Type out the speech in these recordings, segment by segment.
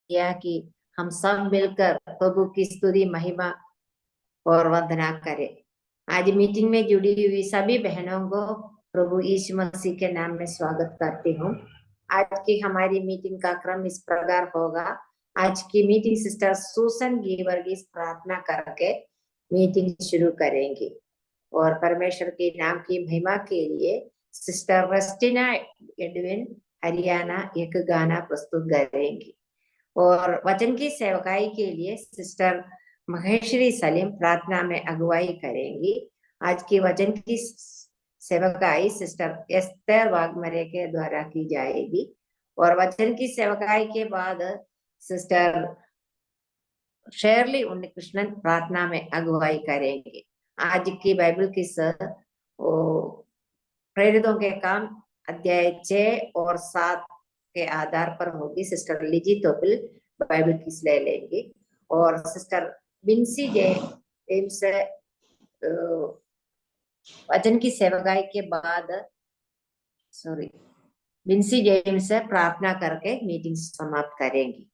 दिया कि हम सब मिलकर प्रभु की स्तुति महिमा और वंदना करें। आज मीटिंग में जुड़ी हुई सभी बहनों को प्रभु यीशु मसीह के नाम में स्वागत करती हूँ। आज की हमारी मीटिंग का क्रम इस प्रकार होगा। आज की मीटिंग सिस्टर सुसन गीवर्गीस प्रार्थना करके मीटिंग शुरू करेंगी और परमेश्वर के नाम की महिमा के लिए सिस्टर रस्टिना एडविन हरियाणा एक गाना प्रस्तुत करेंगी और वचन की सेवकाई के लिए सिस्टर महेश्वरी सलीम प्रार्थना में अगुवाई करेंगी। आज की वचन की सेवकाई सिस्टर एस्तर वाघमरे के द्वारा की जाएगी और वचन की सेवकाई के बाद सिस्टर शेरली उन्नीकृष्णन प्रार्थना में अगुवाई करेंगे। आज की बाइबल की प्रेरितों के काम अध्याय 6 और 7 के आधार पर होगी। सिस्टर लिजी तोपिल बाइबल किस ले लेंगी और सिस्टर बिंसी जेम्स वचन की सेवकाई के बाद बिंसी जेम्स से प्रार्थना करके मीटिंग समाप्त करेंगी।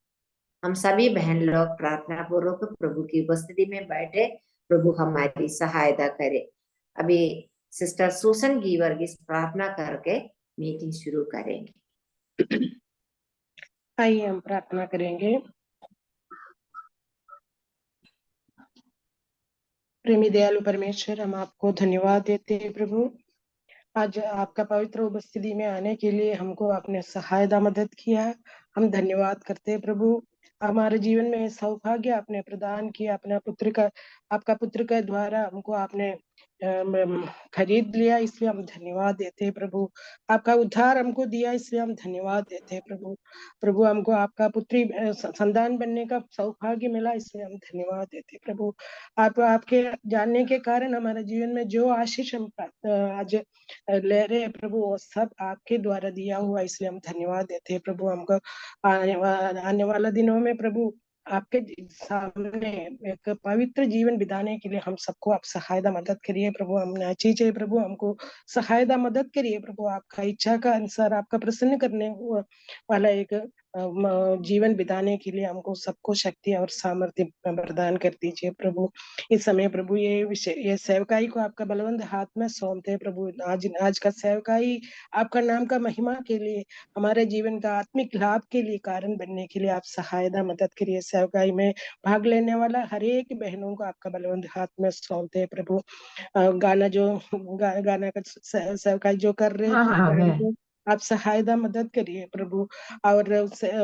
हम सभी बहन लोग प्रार्थना पूर्वक प्रभु की उपस्थिति में बैठे प्रभु हमारी सहायता करे। अभी सिस्टर सुसन गीवर्गीस प्रार्थना करके मीटिंग शुरू करेंगे। आइए हम प्रार्थना करेंगे। प्रेमी दयालु परमेश्वर, हम आपको धन्यवाद देते हैं प्रभु, आज आपका पवित्र उपस्थिति में आने के लिए हमको आपने सहायता मदद किया। हम धन्यवाद करते हैं प्रभु, हमारे जीवन में सौभाग्य आपने प्रदान किया। अपना पुत्र का, आपका पुत्र के द्वारा हमको आपने खरीद लिया, इसलिए हम धन्यवाद देते हैं प्रभु। आपका उद्धार हमको दिया, इसलिए हम धन्यवाद देते हैं प्रभु। प्रभु, हमको आपका पुत्री संतान बनने का सौभाग्य मिला, इसलिए हम धन्यवाद देते हैं प्रभु। आपके जानने के कारण हमारे जीवन में जो आशीष हम आज ले रहे हैं प्रभु, वो सब आपके द्वारा दिया हुआ, इसलिए हम धन्यवाद देते हैं प्रभु। हमको आने वाला दिनों में प्रभु आपके सामने एक पवित्र जीवन बिताने के लिए हम सबको आप सहायता मदद करिए प्रभु। हम नाची चाहिए प्रभु, हमको सहायता मदद करिए प्रभु। आपका इच्छा का अनुसार आपका प्रसन्न करने वाला एक जीवन बिताने के लिए हमको सबको शक्ति और सामर्थ्य प्रदान कर दीजिए प्रभु। इस समय प्रभु ये सेवकाई को आपका बलवंत हाथ में सौंपते हैं प्रभु। आज का सेवकाई आपका नाम का महिमा के लिए, हमारे जीवन का आत्मिक लाभ के लिए कारण बनने के लिए आप सहायता मदद करिए। सेवकाई में भाग लेने वाला हर एक बहनों को आपका बलवंत हाथ में सौंपते हैं प्रभु। गाना का सेवकाई जो कर रहे हैं आप सहायता मदद करिए प्रभु। और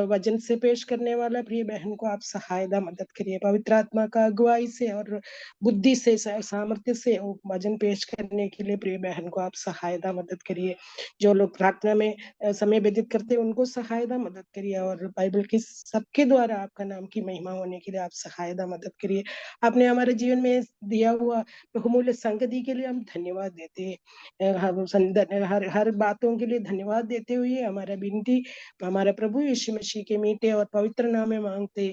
वचन से पेश करने वाला प्रिय बहन को आप सहायता मदद करिए। पवित्र आत्मा का अगुवाई से और बुद्धि से, सामर्थ्य से वचन पेश करने के लिए प्रिय बहन को आप सहायता मदद करिए। जो लोग प्रार्थना में समय व्यतीत करते हैं उनको सहायता मदद करिए और बाइबल की सबके द्वारा आपका नाम की महिमा होने के लिए आप सहायता मदद करिए। आपने हमारे जीवन में दिया हुआ बहुमूल्य संगति के लिए हम धन्यवाद देते हैं। हर बातों के लिए धन्यवाद देते हुए हमारा विनती हमारे प्रभु यीशु मसीह के मीठे और पवित्र नाम में मांगते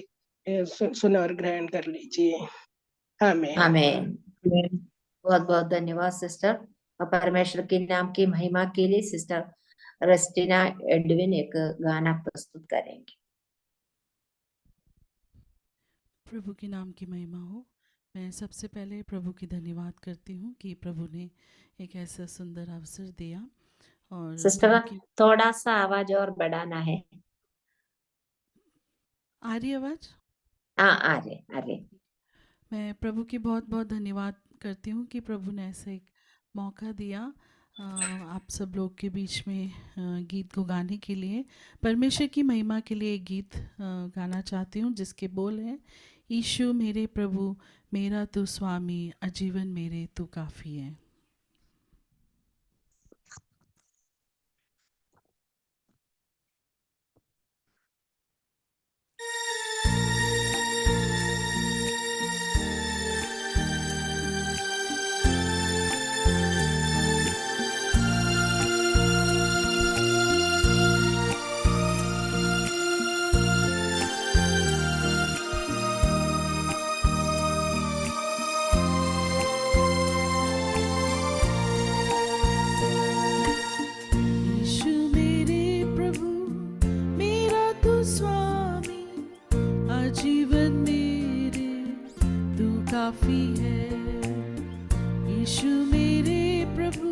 सुना और ग्रहण कर लीजिए। आमीन। आमीन। बहुत बहुत धन्यवाद सिस्टर। और परमेश्वर के नाम की महिमा के लिए सिस्टर रस्टिना एडविन एक गाना प्रस्तुत करेंगे। प्रभु के नाम की महिमा हो। मैं सबसे पहले प्रभु की धन्यवाद करती हूँ कि प्रभु ने एक ऐसा सुंदर अवसर दिया। और सिस्टर थोड़ा सा आवाज और बढ़ाना है। आ रही आवाज? आ रहे। मैं प्रभु की बहुत बहुत धन्यवाद करती हूँ कि प्रभु ने ऐसा एक मौका दिया आप सब लोग के बीच में गीत को गाने के लिए। परमेश्वर की महिमा के लिए एक गीत गाना चाहती हूँ जिसके बोल हैं, यीशु मेरे प्रभु मेरा तू स्वामी, आजीवन मेरे तू काफ़ी है। आजीवन मेरे तू काफी है। यीशु मेरे प्रभु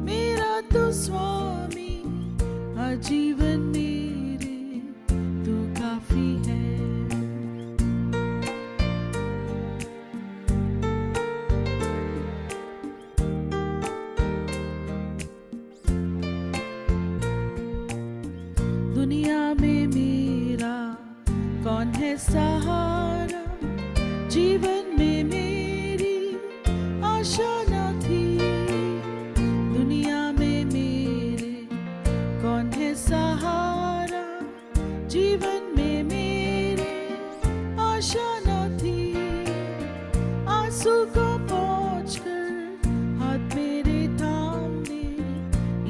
मेरा तो स्वामी, आजीवन मेरे तू काफी है। दुनिया में मेरा कौन है सहारा, जीवन में मेरी आशा न थी। दुनिया में मेरे कौन है सहारा, जीवन में मेरे आशा न थी। आंसू को पहुंचकर हाथ मेरे थामने,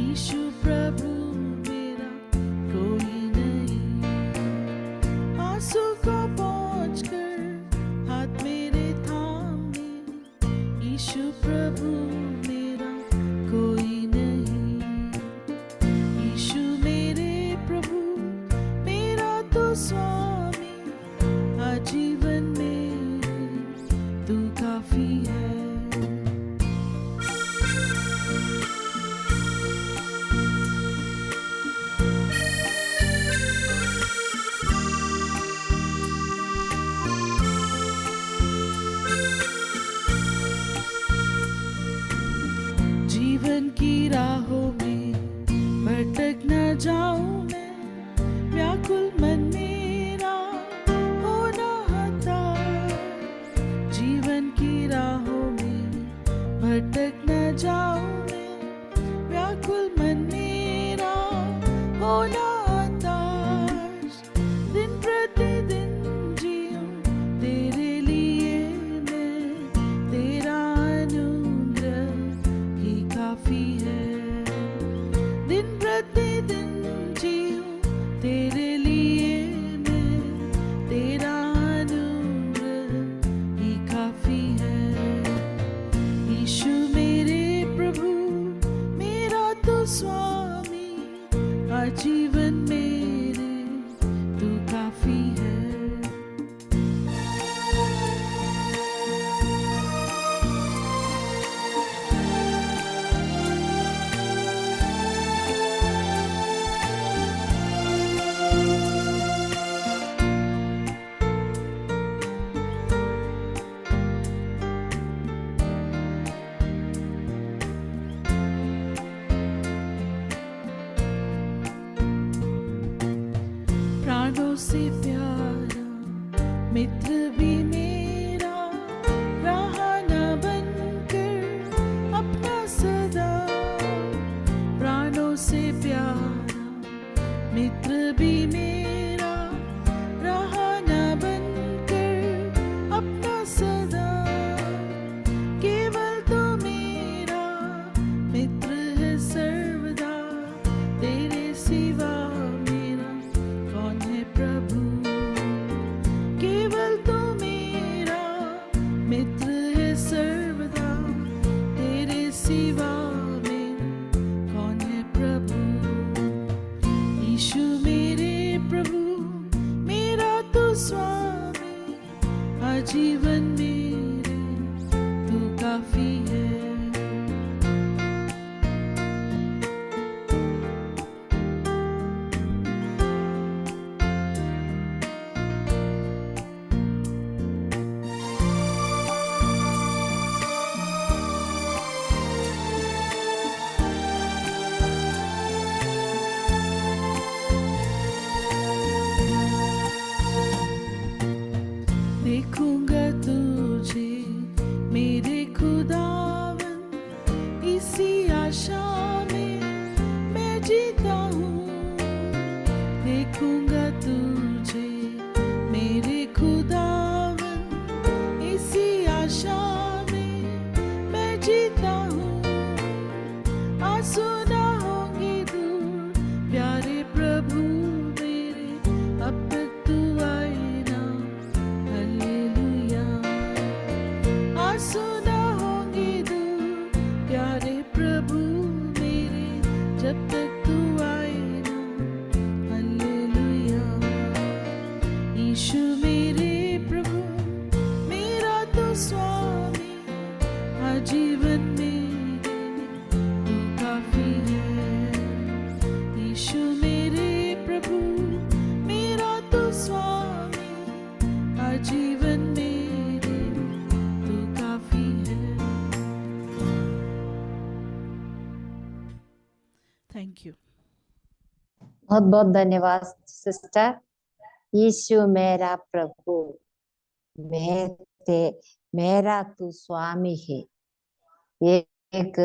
यीशु प्रभु मेरा कोई नहीं। आंसू को पहुंचकर हाथ मेरे थामने, यीशु प्रभु मेरा कोई नहीं। यीशु मेरे प्रभु मेरा तो स्वामी, आजीवन मेरे तू काफी है। जीवन की राहों में भटक न जाऊं मैं, व्याकुल मन मेरा हो न हताश। जीवन की राहों में भटक न जाऊं मैं, व्याकुल मन मेरा हो न हताश। दिन प्रतिदिन जीऊं तेरे लिए मैं, तेरा अनुग्रह ही काफी है। दिन प्रतिदिन जीऊं तेरे लिए मैं, तेरा अनुग्रह ही काफी है। यीशु मेरे प्रभु मेरा तो स्वामी, आजीवन मेरे तू काफी है। प्राणों से प्यारा मित्र भी मेरा, रहा न बनकर अपना सदा। प्राणों से प्यारा मित्र भी मेरा, रहा न बनकर अपना सदा। केवल तो मेरा मित्र है सर्वदा, तेरे सिवा मेरा कौन है प्रभु। केवल तो मेरा मित्र है सर्वदा, तेरे सिवा मेरा कौन है प्रभु। यीशु मेरे प्रभु मेरा तो स्वामी, आजीवन मेरे तू काफी है। देखूंगा तुझे मेरे खुदावन, इसी आशा में मैं जीता हूँ। देखूंगा तुझे मेरे खुदावन, इसी आशा में मैं जीता हूँ। आंसू न होंगे दूर प्यारे प्रभु मेरे, अब तक तू आए ना, हालेलुया। आंसू न होंगे दूर प्यारे प्रभु मेरे, जब तक तू आए ना, हालेलुया। यीशु मेरे बहुत बहुत धन्यवाद सिस्टर। यीशु मेरा प्रभु, मैं ते मेरा तू स्वामी है। ये एक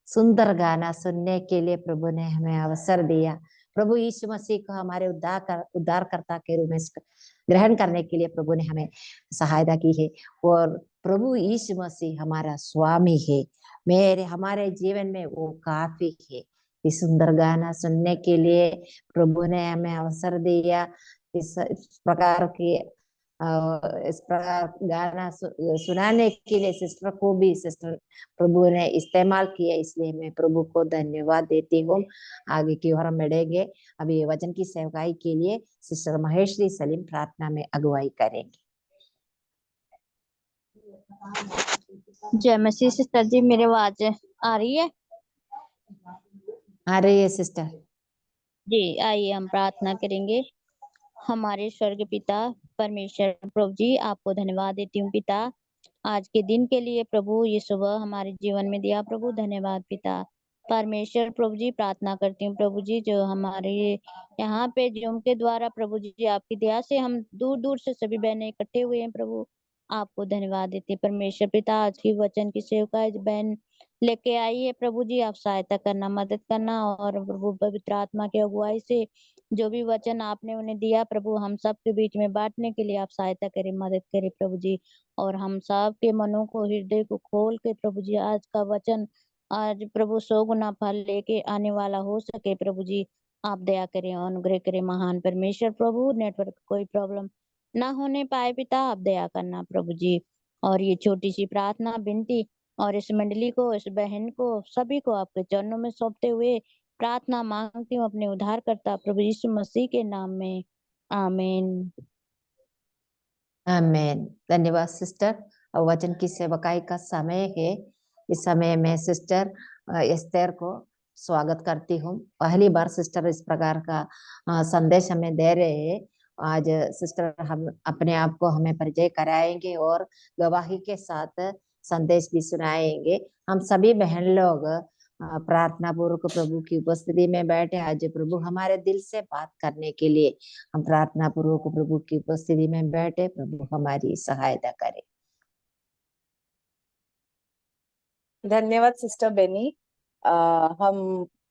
सुंदर गाना सुनने के लिए प्रभु ने हमें अवसर दिया। प्रभु यीशु मसीह को हमारे उद्धारकर्ता के रूप में ग्रहण करने के लिए प्रभु ने हमें सहायता की है। और प्रभु यीशु मसीह हमारा स्वामी है, हमारे जीवन में वो काफी है। इस सुंदर गाना सुनने के लिए प्रभु ने हमें अवसर दिया। इस प्रकार की इस प्रकार गाना सुनाने के लिए सिस्टर को भी सिस्टर प्रभु ने इस्तेमाल किया, इसलिए मैं प्रभु को धन्यवाद देती हूँ। आगे की ओर हम बढ़ेंगे। अभी वचन की सेवकाई के लिए सिस्टर महेश्वरी सलीम प्रार्थना में अगुवाई करेंगे। जय मसीह। सिस्टर जी मेरी आवाज आ रही है? आ रही है सिस्टर जी, आइए हम प्रार्थना करेंगे। हमारे स्वर्ग पिता परमेश्वर प्रभु जी, आपको धन्यवाद देती हूँ पिता, आज के दिन के लिए प्रभु, ये सुबह हमारे जीवन में दिया प्रभु, धन्यवाद पिता। परमेश्वर प्रभु जी, प्रार्थना करती हूँ प्रभु जी, जो हमारे यहाँ पे जूम के द्वारा प्रभु जी आपकी दया से हम दूर दूर से सभी बहनें इकट्ठे हुए हैं प्रभु, आपको धन्यवाद देते हैं परमेश्वर पिता। आज की वचन की सेवका बहन लेके आई है प्रभु जी, आप सहायता करना, मदद करना, और प्रभु पवित्र आत्मा की अगुवाई से जो भी वचन आपने उन्हें दिया प्रभु, हम सब के बीच में बांटने के लिए आप सहायता करें, मदद करें प्रभु जी। और हम सब के मनों को, हृदय को खोल के प्रभु जी, आज का वचन आज प्रभु 100 गुना फल लेके आने वाला हो सके प्रभु जी, आप दया करें, अनुग्रह करें महान परमेश्वर प्रभु। नेटवर्क कोई प्रॉब्लम ना होने पाए पिता, आप दया करना प्रभु जी। और ये छोटी सी प्रार्थना विनती और इस मंडली को, इस बहन को, सभी को आपके चरणों में सौंपते हुए प्रार्थना मांगती हूँ अपने उद्धारकर्ता प्रभु यीशु मसीह के नाम में, आमीन। आमेन। धन्यवाद सिस्टर। और वचन की सेवकाई का समय है। इस समय मैं सिस्टर एस्तेर को स्वागत करती हूँ। पहली बार सिस्टर इस प्रकार का संदेश हमें दे रहे हैं। आज सिस्टर हम अपने आप को हमें परिचय कराएंगे और गवाही के साथ संदेश भी सुनाएंगे। हम सभी बहन लोग प्रार्थना पूर्वक प्रभु की उपस्थिति में बैठे। आज प्रभु हमारे दिल से बात करने के लिए हम प्रार्थना पूर्वक प्रभु की उपस्थिति में बैठे। प्रभु हमारी सहायता करे। धन्यवाद सिस्टर बेनी।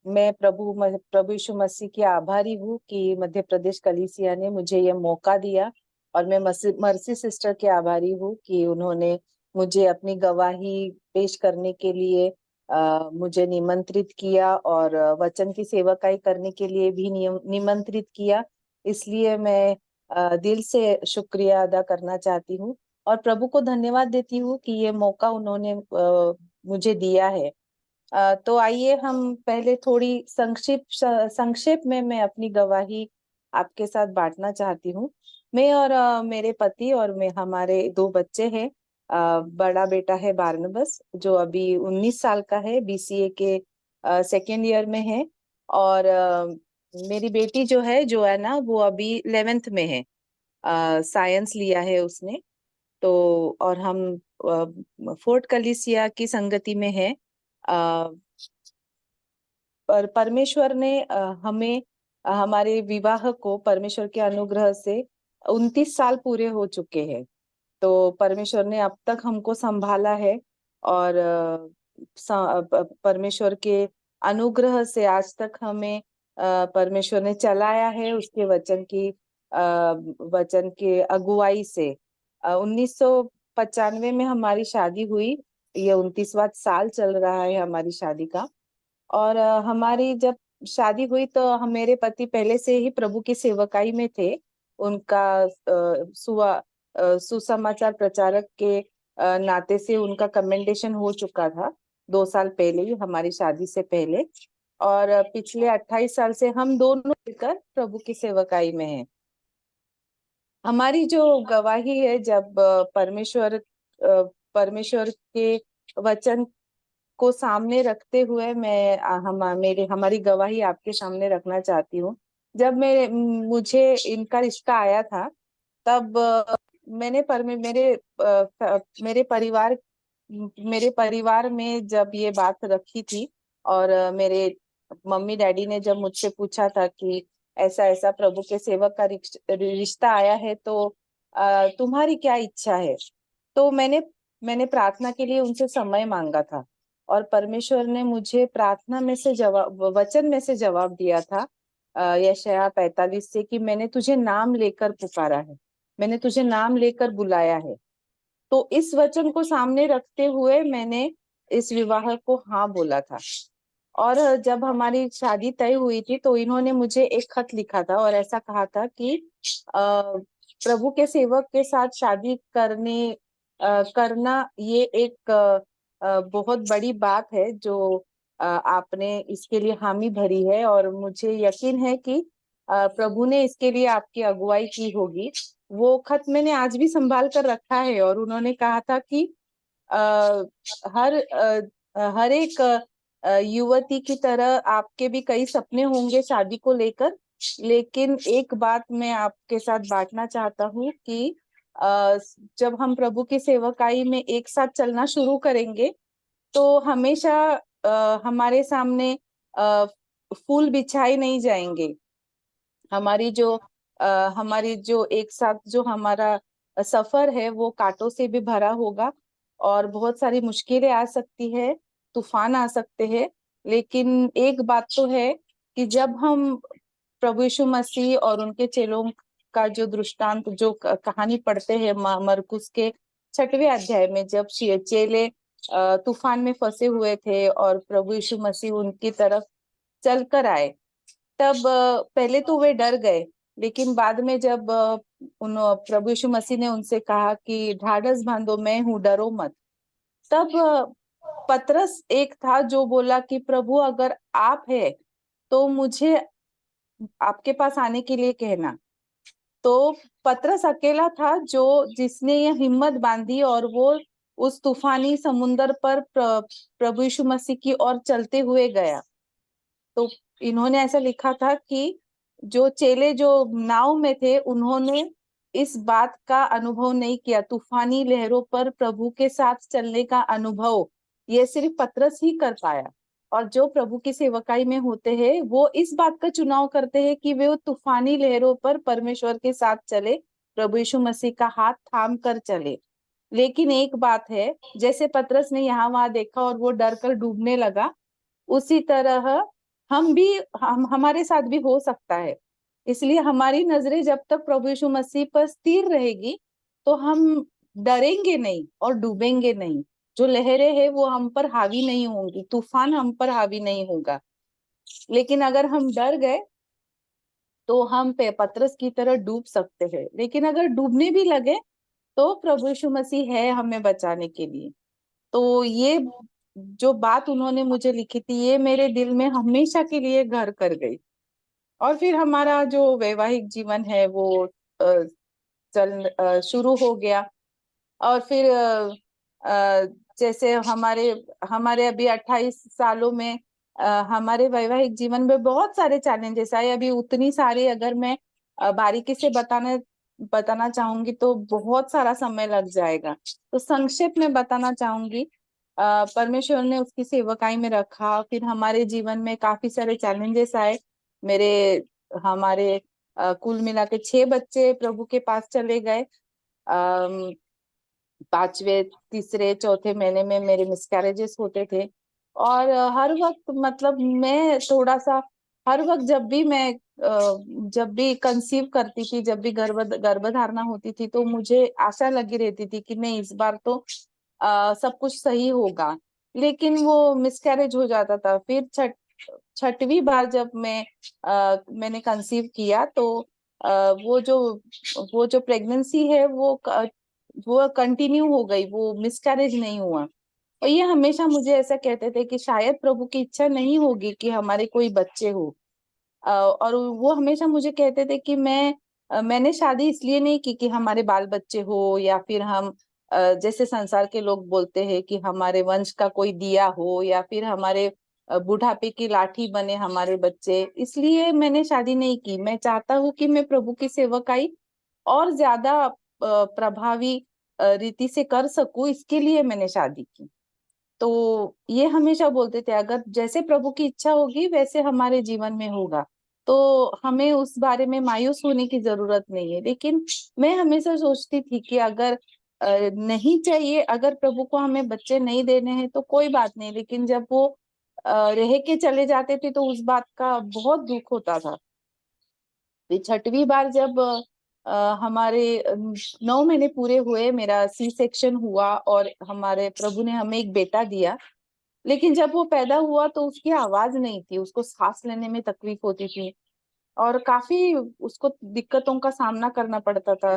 मैं प्रभु यीशु मसीह की आभारी हूँ कि मध्य प्रदेश कलीसिया ने मुझे ये मौका दिया, और मैं मर्सी सिस्टर के आभारी हूँ कि उन्होंने मुझे अपनी गवाही पेश करने के लिए मुझे निमंत्रित किया, और वचन की सेवकाई करने के लिए भी निमंत्रित किया। इसलिए मैं दिल से शुक्रिया अदा करना चाहती हूँ, और प्रभु को धन्यवाद देती हूँ कि ये मौका उन्होंने मुझे दिया है। तो आइए हम पहले थोड़ी संक्षेप में मैं अपनी गवाही आपके साथ बांटना चाहती हूँ। मैं और मेरे पति और हमारे 2 बच्चे हैं। बड़ा बेटा है बारनबस, जो अभी 19 साल का है, BCA के 2nd ईयर में है, और मेरी बेटी जो है जोआना, वो अभी 11th में है, साइंस लिया है उसने। तो और हम फोर्ट कलीसिया की संगति में है। पर परमेश्वर ने हमें हमारे विवाह को परमेश्वर के अनुग्रह से 29 साल पूरे हो चुके हैं। तो परमेश्वर ने अब तक हमको संभाला है, और परमेश्वर के अनुग्रह से आज तक हमें परमेश्वर ने चलाया है, उसके वचन के अगुवाई से। 1995 में हमारी शादी हुई। ये 29वां साल चल रहा है हमारी शादी का। और हमारी जब शादी हुई तो मेरे पति पहले से ही प्रभु की सेवकाई में थे। उनका सुसमाचार प्रचारक के नाते से उनका कमेंडेशन हो चुका था 2 साल पहले ही, हमारी शादी से पहले। और पिछले 28 साल से हम दोनों मिलकर प्रभु की सेवकाई में हैं। हमारी जो गवाही है, जब परमेश्वर के वचन को सामने रखते हुए मैं हमारी गवाही आपके सामने रखना चाहती हूँ। जब मुझे इनका रिश्ता आया था, तब मैंने मेरे परिवार में जब ये बात रखी थी, और मेरे मम्मी डैडी ने जब मुझसे पूछा था कि ऐसा ऐसा प्रभु के सेवक का रिश्ता आया है, तो तुम्हारी क्या इच्छा है। तो मैंने प्रार्थना के लिए उनसे समय मांगा था, और परमेश्वर ने मुझे प्रार्थना में से वचन में से जवाब दिया था, यशायाह 45 से, कि मैंने तुझे नाम लेकर पुकारा है, मैंने तुझे नाम लेकर बुलाया है। तो इस वचन को सामने रखते हुए मैंने इस विवाह को हाँ बोला था। और जब हमारी शादी तय हुई थी तो इन्होंने मुझे एक खत लिखा था और ऐसा कहा था कि प्रभु के सेवक के साथ शादी करना ये एक बहुत बड़ी बात है, जो आपने इसके लिए हामी भरी है, और मुझे यकीन है कि प्रभु ने इसके लिए आपकी अगुवाई की होगी। वो खत मैंने आज भी संभाल कर रखा है, और उन्होंने कहा था कि हर एक युवती की तरह आपके भी कई सपने होंगे शादी को लेकर, लेकिन एक बात मैं आपके साथ बांटना चाहता हूँ कि जब हम प्रभु की सेवकाई में एक साथ चलना शुरू करेंगे तो हमेशा हमारे सामने फूल बिछाए नहीं जाएंगे। हमारी जो एक साथ जो हमारा सफर है वो कांटों से भी भरा होगा, और बहुत सारी मुश्किलें आ सकती है, तूफान आ सकते हैं। लेकिन एक बात तो है कि जब हम प्रभु यीशु मसीह और उनके चेलों का जो दृष्टांत, जो कहानी पढ़ते हैं मरकुस के 6वें अध्याय में, जब चेले तूफान में फंसे हुए थे और प्रभु यीशु मसीह उनकी तरफ चलकर आए, तब पहले तो वे डर गए, लेकिन बाद में जब प्रभु यीशु मसीह ने उनसे कहा कि ढाढ़स बांधो, मैं हूँ, डरो मत, तब पतरस एक था जो बोला कि प्रभु अगर आप है तो मुझे आपके पास आने के लिए कहना। तो पतरस अकेला था जिसने ये हिम्मत बांधी, और वो उस तूफानी समुन्दर पर प्रभु यीशु मसीह की ओर चलते हुए गया। तो इन्होंने ऐसा लिखा था कि जो चेले जो नाव में थे उन्होंने इस बात का अनुभव नहीं किया, तूफानी लहरों पर प्रभु के साथ चलने का अनुभव ये सिर्फ पतरस ही कर पाया। और जो प्रभु की सेवकाई में होते हैं वो इस बात का चुनाव करते हैं कि वे वो तूफानी लहरों पर परमेश्वर के साथ चले, प्रभु यीशु मसीह का हाथ थाम कर चले। लेकिन एक बात है, जैसे पतरस ने यहाँ वहां देखा और वो डर कर डूबने लगा, उसी तरह हमारे साथ भी हो सकता है। इसलिए हमारी नजरें जब तक प्रभु यीशु मसीह पर स्थिर रहेगी तो हम डरेंगे नहीं और डूबेंगे नहीं। जो लहरें हैं वो हम पर हावी नहीं होंगी, तूफान हम पर हावी नहीं होगा। लेकिन अगर हम डर गए तो हम पतरस की तरह डूब सकते हैं। लेकिन अगर डूबने भी लगे तो प्रभु यीशु मसीह है हमें बचाने के लिए। तो ये जो बात उन्होंने मुझे लिखी थी ये मेरे दिल में हमेशा के लिए घर कर गई। और फिर हमारा जो वैवाहिक जीवन है वो शुरू हो गया। और फिर जैसे हमारे अभी 28 सालों में हमारे वैवाहिक जीवन में बहुत सारे चैलेंजेस आए। अभी उतनी सारी अगर मैं बारीकी से बताना चाहूंगी तो बहुत सारा समय लग जाएगा। तो संक्षेप में बताना चाहूंगी, परमेश्वर ने उसकी सेवकाई में रखा, फिर हमारे जीवन में काफी सारे चैलेंजेस आए। हमारे कुल मिला के 6 बच्चे प्रभु के पास चले गए। 5वें, तीसरे, चौथे महीने में मेरे मिसकैरेजेस होते थे। और हर वक्त मतलब मैं थोड़ा सा हर वक्त जब भी कंसीव करती थी, जब भी गर्भधारणा होती थी, तो मुझे आशा लगी रहती थी कि नहीं, इस बार तो सब कुछ सही होगा। लेकिन वो मिसकैरेज हो जाता था। फिर 6वीं बार जब मैंने कंसीव किया तो वो जो प्रेगनेंसी है वो कंटिन्यू हो गई, वो मिसकैरेज नहीं हुआ। और ये हमेशा मुझे ऐसा कहते थे कि शायद प्रभु की इच्छा नहीं होगी कि हमारे कोई बच्चे हो। और वो हमेशा मुझे कहते थे कि मैंने शादी इसलिए नहीं की कि हमारे बाल बच्चे हो, या फिर हम जैसे संसार के लोग बोलते हैं कि हमारे वंश का कोई दिया हो, या फिर हमारे बुढ़ापे की लाठी बने हमारे बच्चे। इसलिए मैंने शादी नहीं की। मैं चाहता हूँ कि मैं प्रभु की सेवकाई और ज्यादा प्रभावी रीति से कर सकूं, इसके लिए मैंने शादी की। तो ये हमेशा बोलते थे, अगर जैसे प्रभु की इच्छा होगी वैसे हमारे जीवन में होगा। तो हमें उस बारे में मायूस होने की जरूरत नहीं है। लेकिन मैं हमेशा सोचती थी कि अगर नहीं चाहिए, अगर प्रभु को हमें बच्चे नहीं देने हैं तो कोई बात नहीं, लेकिन जब वो रह के चले जाते थे तो उस बात का बहुत दुख होता था। फिर छठवीं बार जब हमारे 9 महीने पूरे हुए, मेरा सी सेक्शन हुआ और हमारे प्रभु ने हमें एक बेटा दिया। लेकिन जब वो पैदा हुआ तो उसकी आवाज नहीं थी, उसको सांस लेने में तकलीफ होती थी और काफी उसको दिक्कतों का सामना करना पड़ता था।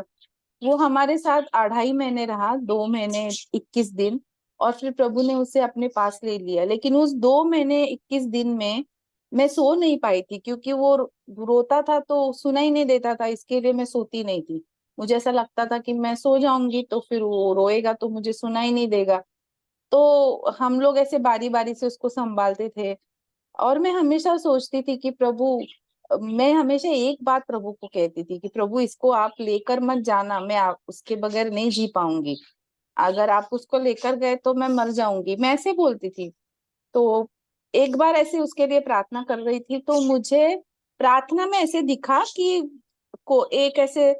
वो हमारे साथ 2.5 महीने रहा, 2 महीने 21 दिन, और फिर प्रभु ने उसे अपने पास ले लिया। लेकिन उस 2 महीने 21 दिन में मैं सो नहीं पाई थी, क्योंकि वो रोता था तो सुना ही नहीं देता था, इसके लिए मैं सोती नहीं थी। मुझे ऐसा लगता था कि मैं सो जाऊंगी तो फिर वो रोएगा तो मुझे सुना ही नहीं देगा। तो हम लोग ऐसे बारी बारी से उसको संभालते थे। और मैं हमेशा सोचती थी कि प्रभु, मैं हमेशा एक बात प्रभु को कहती थी कि प्रभु इसको आप लेकर मत जाना, मैं उसके बगैर नहीं जी पाऊंगी। अगर आप उसको लेकर गए तो मैं मर जाऊंगी, मैं ऐसे बोलती थी। तो एक बार ऐसे उसके लिए प्रार्थना कर रही थी तो मुझे प्रार्थना में ऐसे दिखा कि को एक ऐसे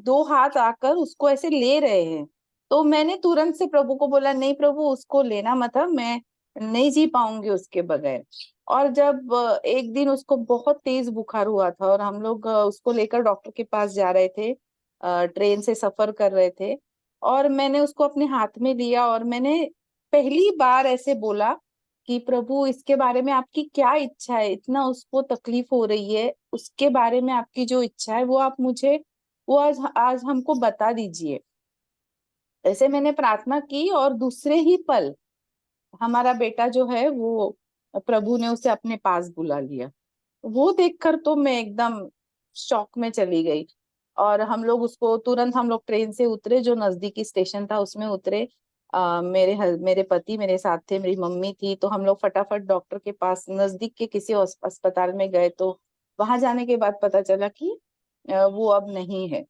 2 हाथ आकर उसको ऐसे ले रहे हैं। तो मैंने तुरंत से प्रभु को बोला, नहीं प्रभु उसको लेना मत, मैं नहीं जी पाऊंगी उसके बगैर। और जब एक दिन उसको बहुत तेज बुखार हुआ था और हम लोग उसको लेकर डॉक्टर के पास जा रहे थे, ट्रेन से सफर कर रहे थे, और मैंने उसको अपने हाथ में लिया और मैंने पहली बार ऐसे बोला कि प्रभु इसके बारे में आपकी क्या इच्छा है, इतना उसको तकलीफ हो रही है, उसके बारे में आपकी जो इच्छा है वो आप मुझे, वो आज आज हमको बता दीजिए। ऐसे मैंने प्रार्थना की और दूसरे ही पल हमारा बेटा जो है वो प्रभु ने उसे अपने पास बुला लिया। वो देखकर तो मैं एकदम शॉक में चली गई। और हम लोग उसको तुरंत, हम लोग ट्रेन से उतरे, जो नजदीकी स्टेशन था उसमें उतरे। मेरे पति मेरे साथ थे, मेरी मम्मी थी, तो हम लोग फटाफट डॉक्टर के पास नजदीक के किसी अस्पताल में गए। तो वहां जाने के बाद पता चला कि वो अब नहीं है।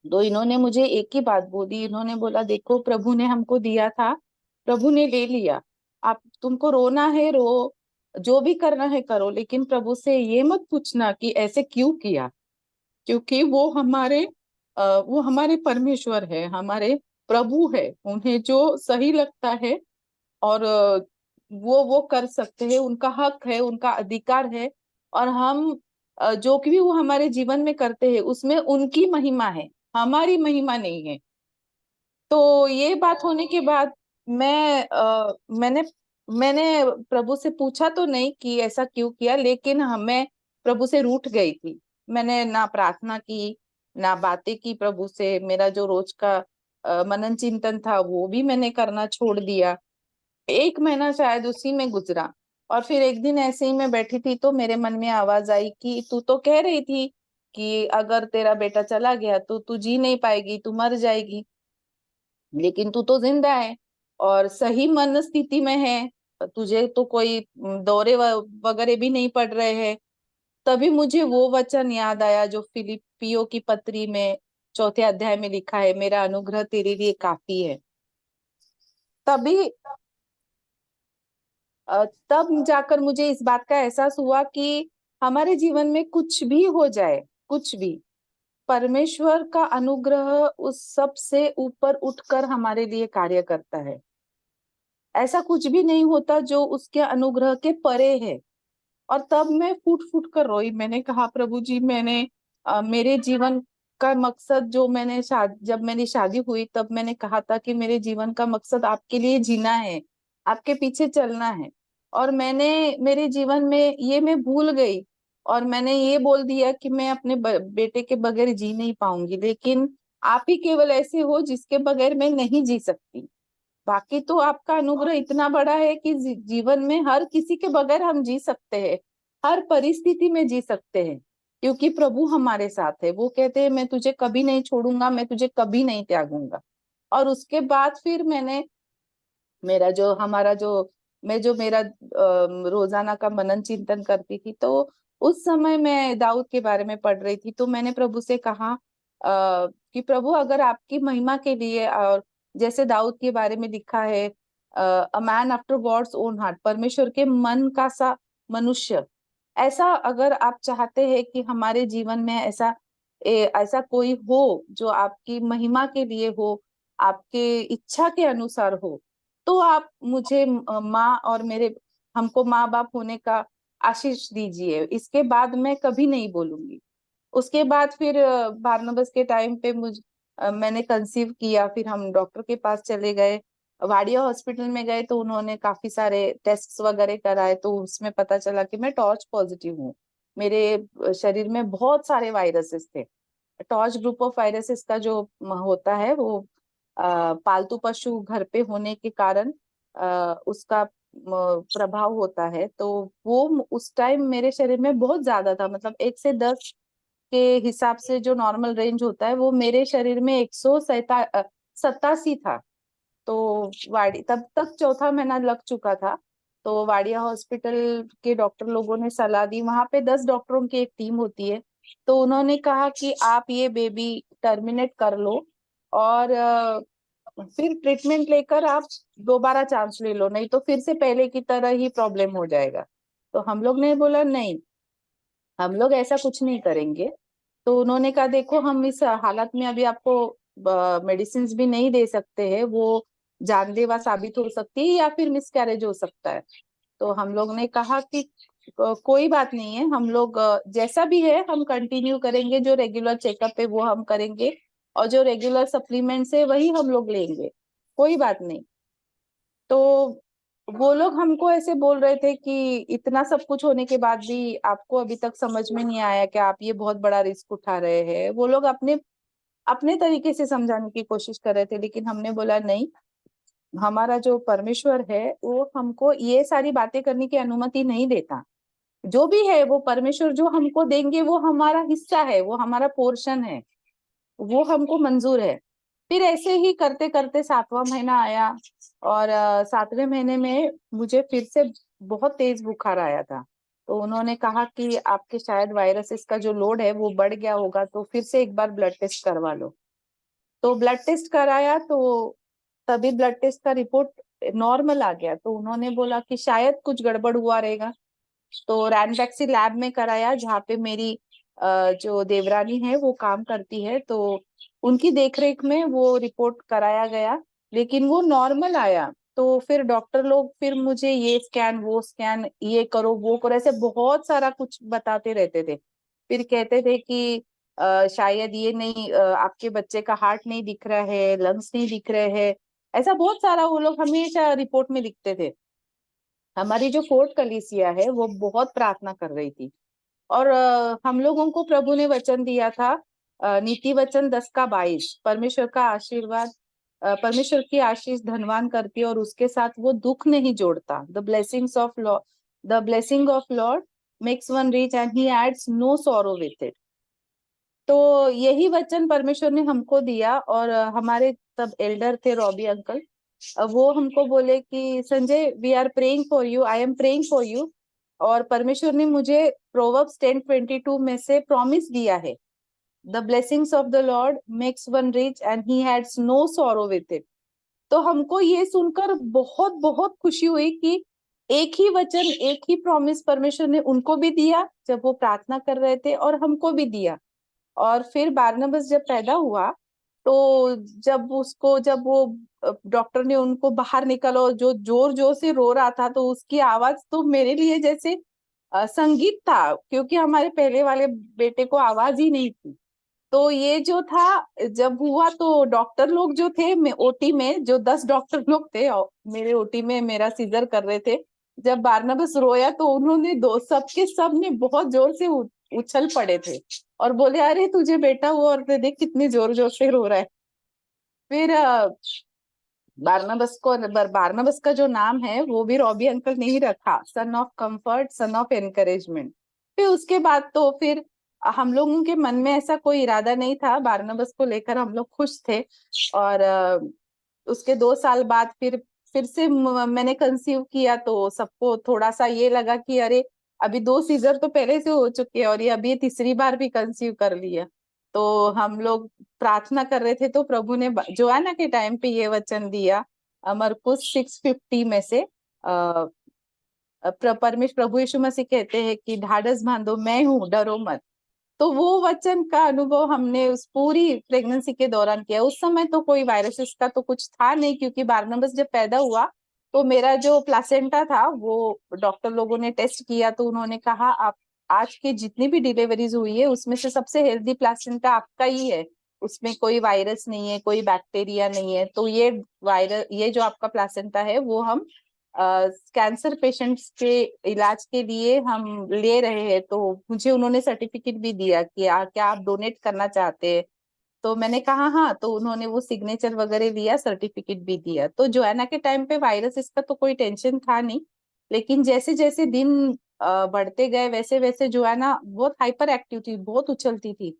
तो इन्होंने मुझे एक ही बात बोली, इन्होंने बोला देखो प्रभु ने हमको दिया था, प्रभु ने ले लिया, आप तुमको रोना है रो, जो भी करना है करो, लेकिन प्रभु से ये मत पूछना कि ऐसे क्यों किया, क्योंकि वो हमारे परमेश्वर है, हमारे प्रभु है, उन्हें जो सही लगता है और वो कर सकते हैं, उनका हक है, उनका अधिकार है। और हम जो भी वो हमारे जीवन में करते हैं उसमें उनकी महिमा है, हमारी महिमा नहीं है। तो ये बात होने के बाद मैंने मैंने प्रभु से पूछा तो नहीं कि ऐसा क्यों किया, लेकिन हमें प्रभु से रूठ गई थी। मैंने ना प्रार्थना की, ना बातें की प्रभु से। मेरा जो रोज का मनन चिंतन था वो भी मैंने करना छोड़ दिया। 1 महीना शायद उसी में गुजरा। और फिर एक दिन ऐसे ही मैं बैठी थी तो मेरे मन में आवाज आई कि तू तो कह रही थी कि अगर तेरा बेटा चला गया तो तू जी नहीं पाएगी, तू मर जाएगी, लेकिन तू तो जिंदा है और सही मन स्थिति में है, तुझे तो कोई दौरे वगैरह भी नहीं पड़ रहे हैं। तभी मुझे वो वचन याद आया जो फिलिपियों की पत्री में 4 अध्याय में लिखा है, मेरा अनुग्रह तेरे लिए काफी है। तभी तब जाकर मुझे इस बात का एहसास हुआ कि हमारे जीवन में कुछ भी हो जाए, कुछ भी, परमेश्वर का अनुग्रह उस सब से ऊपर उठकर हमारे लिए कार्य करता है। ऐसा कुछ भी नहीं होता जो उसके अनुग्रह के परे है। और तब मैं फूट फूट कर रोई। मैंने कहा प्रभु जी, मैंने मेरे जीवन का मकसद, जो जब मेरी शादी हुई तब मैंने कहा था कि मेरे जीवन का मकसद आपके लिए जीना है, आपके पीछे चलना है, और मेरे जीवन में ये मैं भूल गई और मैंने ये बोल दिया कि मैं अपने बेटे के बगैर जी नहीं पाऊंगी। लेकिन आप ही केवल ऐसे हो जिसके बगैर मैं नहीं जी सकती। बाकी तो आपका अनुग्रह इतना बड़ा है कि जीवन में हर किसी के बगैर हम जी सकते हैं, हर परिस्थिति में जी सकते हैं, क्योंकि प्रभु हमारे साथ है। वो कहते हैं मैं तुझे कभी नहीं छोड़ूंगा, मैं तुझे कभी नहीं त्यागूंगा। और उसके बाद फिर मैंने मेरा जो हमारा जो मैं जो मेरा रोजाना का मनन चिंतन करती थी, तो उस समय मैं दाऊद के बारे में पढ़ रही थी। तो मैंने प्रभु से कहा कि प्रभु अगर आपकी महिमा के लिए, और जैसे दाऊद के बारे में लिखा है, a man after God's own heart, परमेश्वर के मन का सा मनुष्य, ऐसा अगर आप चाहते हैं कि हमारे जीवन में ऐसा कोई हो जो आपकी महिमा के लिए हो, आपके इच्छा के अनुसार हो, तो आप मुझे माँ और हमको माँ बाप होने का आशीष दीजिए। इसके बाद मैं कभी नहीं बोलूंगी। उसके बाद फिर बारनबस के टाइम पे मैंने कंसीव किया। फिर हम डॉक्टर के पास चले गए, वाडिया हॉस्पिटल में गए, तो उन्होंने काफी सारे टेस्ट वगैरह कराए, तो उसमें पता चला कि मैं टॉर्च पॉजिटिव हूँ। मेरे शरीर में बहुत सारे वायरसेस थे। टॉर्च ग्रुप ऑफ वायरसेस का जो होता है वो पालतू पशु घर पे होने के कारण उसका प्रभाव होता है। तो वो उस टाइम मेरे शरीर में बहुत ज्यादा था, मतलब 1 से 10 के हिसाब से जो नॉर्मल रेंज होता है वो मेरे शरीर में 187 था। तो तब तक चौथा महीना लग चुका था। तो वाडिया हॉस्पिटल के डॉक्टर लोगों ने सलाह दी, वहां पे 10 डॉक्टरों की एक टीम होती है, तो उन्होंने कहा कि आप ये बेबी टर्मिनेट कर लो और फिर ट्रीटमेंट लेकर आप दोबारा चांस ले लो, नहीं तो फिर से पहले की तरह ही प्रॉब्लम हो जाएगा। तो हम लोग ने बोला नहीं, हम लोग ऐसा कुछ नहीं करेंगे। तो उन्होंने कहा देखो, हम इस हालत में अभी आपको मेडिसिन भी नहीं दे सकते हैं, वो जानलेवा साबित हो सकती है या फिर मिसकैरेज हो सकता है। तो हम लोग ने कहा कि कोई बात नहीं है, हम लोग जैसा भी है हम कंटिन्यू करेंगे, जो रेगुलर चेकअप है वो हम करेंगे और जो रेगुलर सप्लीमेंट्स है वही हम लोग लेंगे, कोई बात नहीं। तो वो लोग हमको ऐसे बोल रहे थे कि इतना सब कुछ होने के बाद भी आपको अभी तक समझ में नहीं आया कि आप ये बहुत बड़ा रिस्क उठा रहे हैं। वो लोग अपने अपने तरीके से समझाने की कोशिश कर रहे थे, लेकिन हमने बोला नहीं, हमारा जो परमेश्वर है वो हमको ये सारी बातें करने की अनुमति नहीं देता। जो भी है वो परमेश्वर जो हमको देंगे वो हमारा हिस्सा है, वो हमारा पोर्शन है, वो हमको मंजूर है। फिर ऐसे ही करते करते 7वां महीना आया और 7वें महीने में मुझे फिर से बहुत तेज बुखार आया था। तो उन्होंने कहा कि आपके शायद वायरसेस का जो लोड है वो बढ़ गया होगा, तो फिर से एक बार ब्लड टेस्ट करवा लो। तो ब्लड टेस्ट कराया तो तभी ब्लड टेस्ट का रिपोर्ट नॉर्मल आ गया। तो उन्होंने बोला कि शायद कुछ गड़बड़ हुआ रहेगा। तो रैनबैक्सी लैब में कराया, जहाँ पे मेरी जो देवरानी है वो काम करती है, तो उनकी देखरेख में वो रिपोर्ट कराया गया, लेकिन वो नॉर्मल आया। तो फिर डॉक्टर लोग फिर मुझे ये स्कैन वो स्कैन, ये करो वो करो, ऐसे बहुत सारा कुछ बताते रहते थे। फिर कहते थे कि शायद ये नहीं, आपके बच्चे का हार्ट नहीं दिख रहा है, लंग्स नहीं दिख रहे हैं, ऐसा बहुत सारा वो लोग हमेशा रिपोर्ट में लिखते थे। हमारी जो फोर्ट कलीसिया है वो बहुत प्रार्थना कर रही थी और हम लोगों को प्रभु ने वचन दिया था, नीति वचन 10 का 22, परमेश्वर का आशीर्वाद, परमेश्वर की आशीष धनवान करती है और उसके साथ वो दुख नहीं जोड़ता। The blessing of Lord makes one rich and he adds no sorrow with it. तो यही वचन परमेश्वर ने हमको दिया और हमारे तब एल्डर थे रॉबी अंकल, वो हमको बोले कि Sanjay we are praying for you, I am praying for you. और परमेश्वर ने मुझे प्रोवर्ब्स 10:22 में से प्रॉमिस दिया है, the blessings of the Lord makes one rich and he adds no sorrow with it. तो हमको ये सुनकर बहुत बहुत खुशी हुई कि एक ही वचन, एक ही प्रॉमिस परमेश्वर ने उनको भी दिया जब वो प्रार्थना कर रहे थे और हमको भी दिया। और फिर बारनबस जब पैदा हुआ तो जब वो डॉक्टर ने उनको बाहर निकालो, जो जोर जोर से रो रहा था, तो उसकी आवाज तो मेरे लिए जैसे संगीत था, क्योंकि हमारे पहले वाले बेटे को आवाज ही नहीं थी। तो ये जो था, जब हुआ तो डॉक्टर लोग जो थे ओटी में, जो 10 डॉक्टर लोग थे मेरे ओटी में मेरा सीजर कर रहे थे, जब बारनबस रोया तो उन्होंने सबके सब ने बहुत जोर से उछल पड़े थे और बोले अरे तुझे बेटा हुआ और देख कितनी जोर जोर से रो रहा है। फिर बारनबस का जो नाम है वो भी रॉबी अंकल ने ही रखा, son of comfort, son of encouragement. फिर उसके बाद तो फिर हम लोगों के मन में ऐसा कोई इरादा नहीं था, बारनबस को लेकर हम लोग खुश थे। और उसके 2 साल बाद फिर से मैंने कंसीव किया, तो सबको थोड़ा सा ये लगा कि अरे अभी 2 सीजर तो पहले से हो चुके हैं और ये अभी तीसरी बार भी कंसीव कर लिया। तो हम लोग प्रार्थना कर रहे थे, तो प्रभु ने जोआना के टाइम पे ये वचन दिया, मरकुस 6:50 में से, प्रभु यीशु मसीह कहते हैं कि ढाढ़स बांधो, मैं हूँ, डरो मत। तो वो वचन का अनुभव हमने उस पूरी प्रेगनेंसी के दौरान किया। उस समय तो कोई वायरसेस का तो कुछ था नहीं, क्योंकि बारनबास जब पैदा हुआ तो मेरा जो प्लासेंटा था वो डॉक्टर लोगों ने टेस्ट किया, तो उन्होंने कहा आप आज के जितनी भी डिलीवरीज हुई है उसमें से सबसे हेल्दी प्लासेंटा आपका ही है, उसमें कोई वायरस नहीं है, कोई बैक्टीरिया नहीं है। तो ये जो आपका प्लासेंटा है वो हम कैंसर पेशेंट्स के इलाज के लिए हम ले रहे हैं। तो मुझे उन्होंने सर्टिफिकेट भी दिया कि क्या आप डोनेट करना चाहते हैं। तो मैंने कहा हाँ, तो उन्होंने वो सिग्नेचर वगैरह लिया, सर्टिफिकेट भी दिया। तो जोआना के टाइम पे वायरस इसका तो कोई टेंशन था नहीं, लेकिन जैसे जैसे दिन बढ़ते गए वैसे वैसे जोआना बहुत हाइपर एक्टिव थी, बहुत उछलती थी।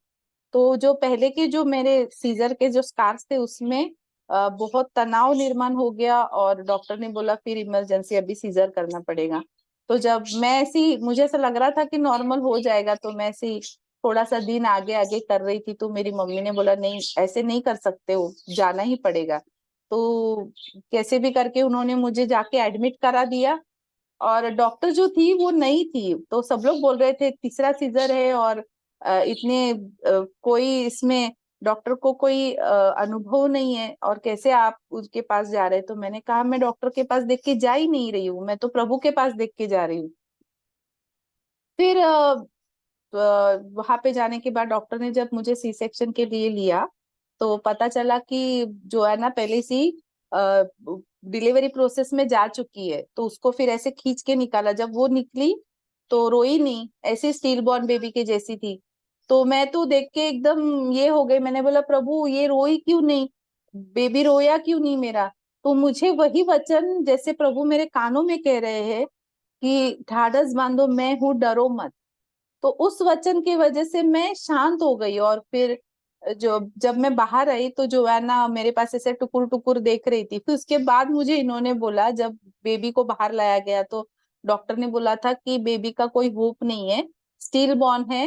तो जो पहले के जो मेरे सीजर के जो स्कार्स थे उसमें बहुत तनाव निर्माण हो गया, और डॉक्टर ने बोला फिर इमरजेंसी अभी सीजर करना पड़ेगा। तो जब मैं ऐसी, मुझे ऐसा लग रहा था कि नॉर्मल हो जाएगा, तो मैं ऐसी थोड़ा सा दिन आगे आगे कर रही थी, तो मेरी मम्मी ने बोला नहीं ऐसे नहीं कर सकते हो, जाना ही पड़ेगा। तो कैसे भी करके उन्होंने मुझे जाके एडमिट करा दिया। और डॉक्टर जो थी वो नई थी, तो सब लोग बोल रहे थे तीसरा सीजर है, और कोई इसमें डॉक्टर को कोई अनुभव नहीं है, और कैसे आप उसके पास जा रहे हैं। तो मैंने कहा मैं डॉक्टर के पास देख के जा ही नहीं रही हूँ, मैं तो प्रभु के पास देख के जा रही हूँ। फिर वहां पे जाने के बाद डॉक्टर ने जब मुझे सी सेक्शन के लिए लिया, तो पता चला कि जो है ना पहले से डिलीवरी प्रोसेस में जा चुकी है। तो उसको फिर ऐसे खींच के निकाला, जब वो निकली तो रोई नहीं, ऐसे स्टील बॉर्न बेबी के जैसी थी। तो मैं तो देख के एकदम ये हो गई, मैंने बोला प्रभु ये रोई क्यों नहीं, बेबी रोया क्यों नहीं मेरा। तो मुझे वही वचन जैसे प्रभु मेरे कानों में कह रहे हैं कि ढाढ़स बांधो, मैं हूँ, डरो मत। तो उस वचन की वजह से मैं शांत हो गई। और फिर जब मैं बाहर आई तो जोआना मेरे पास ऐसे टुकुर टुकुर देख रही थी। फिर उसके बाद मुझे इन्होंने बोला, जब बेबी को बाहर लाया गया तो डॉक्टर ने बोला था कि बेबी का कोई होप नहीं है, स्टील बॉर्न है,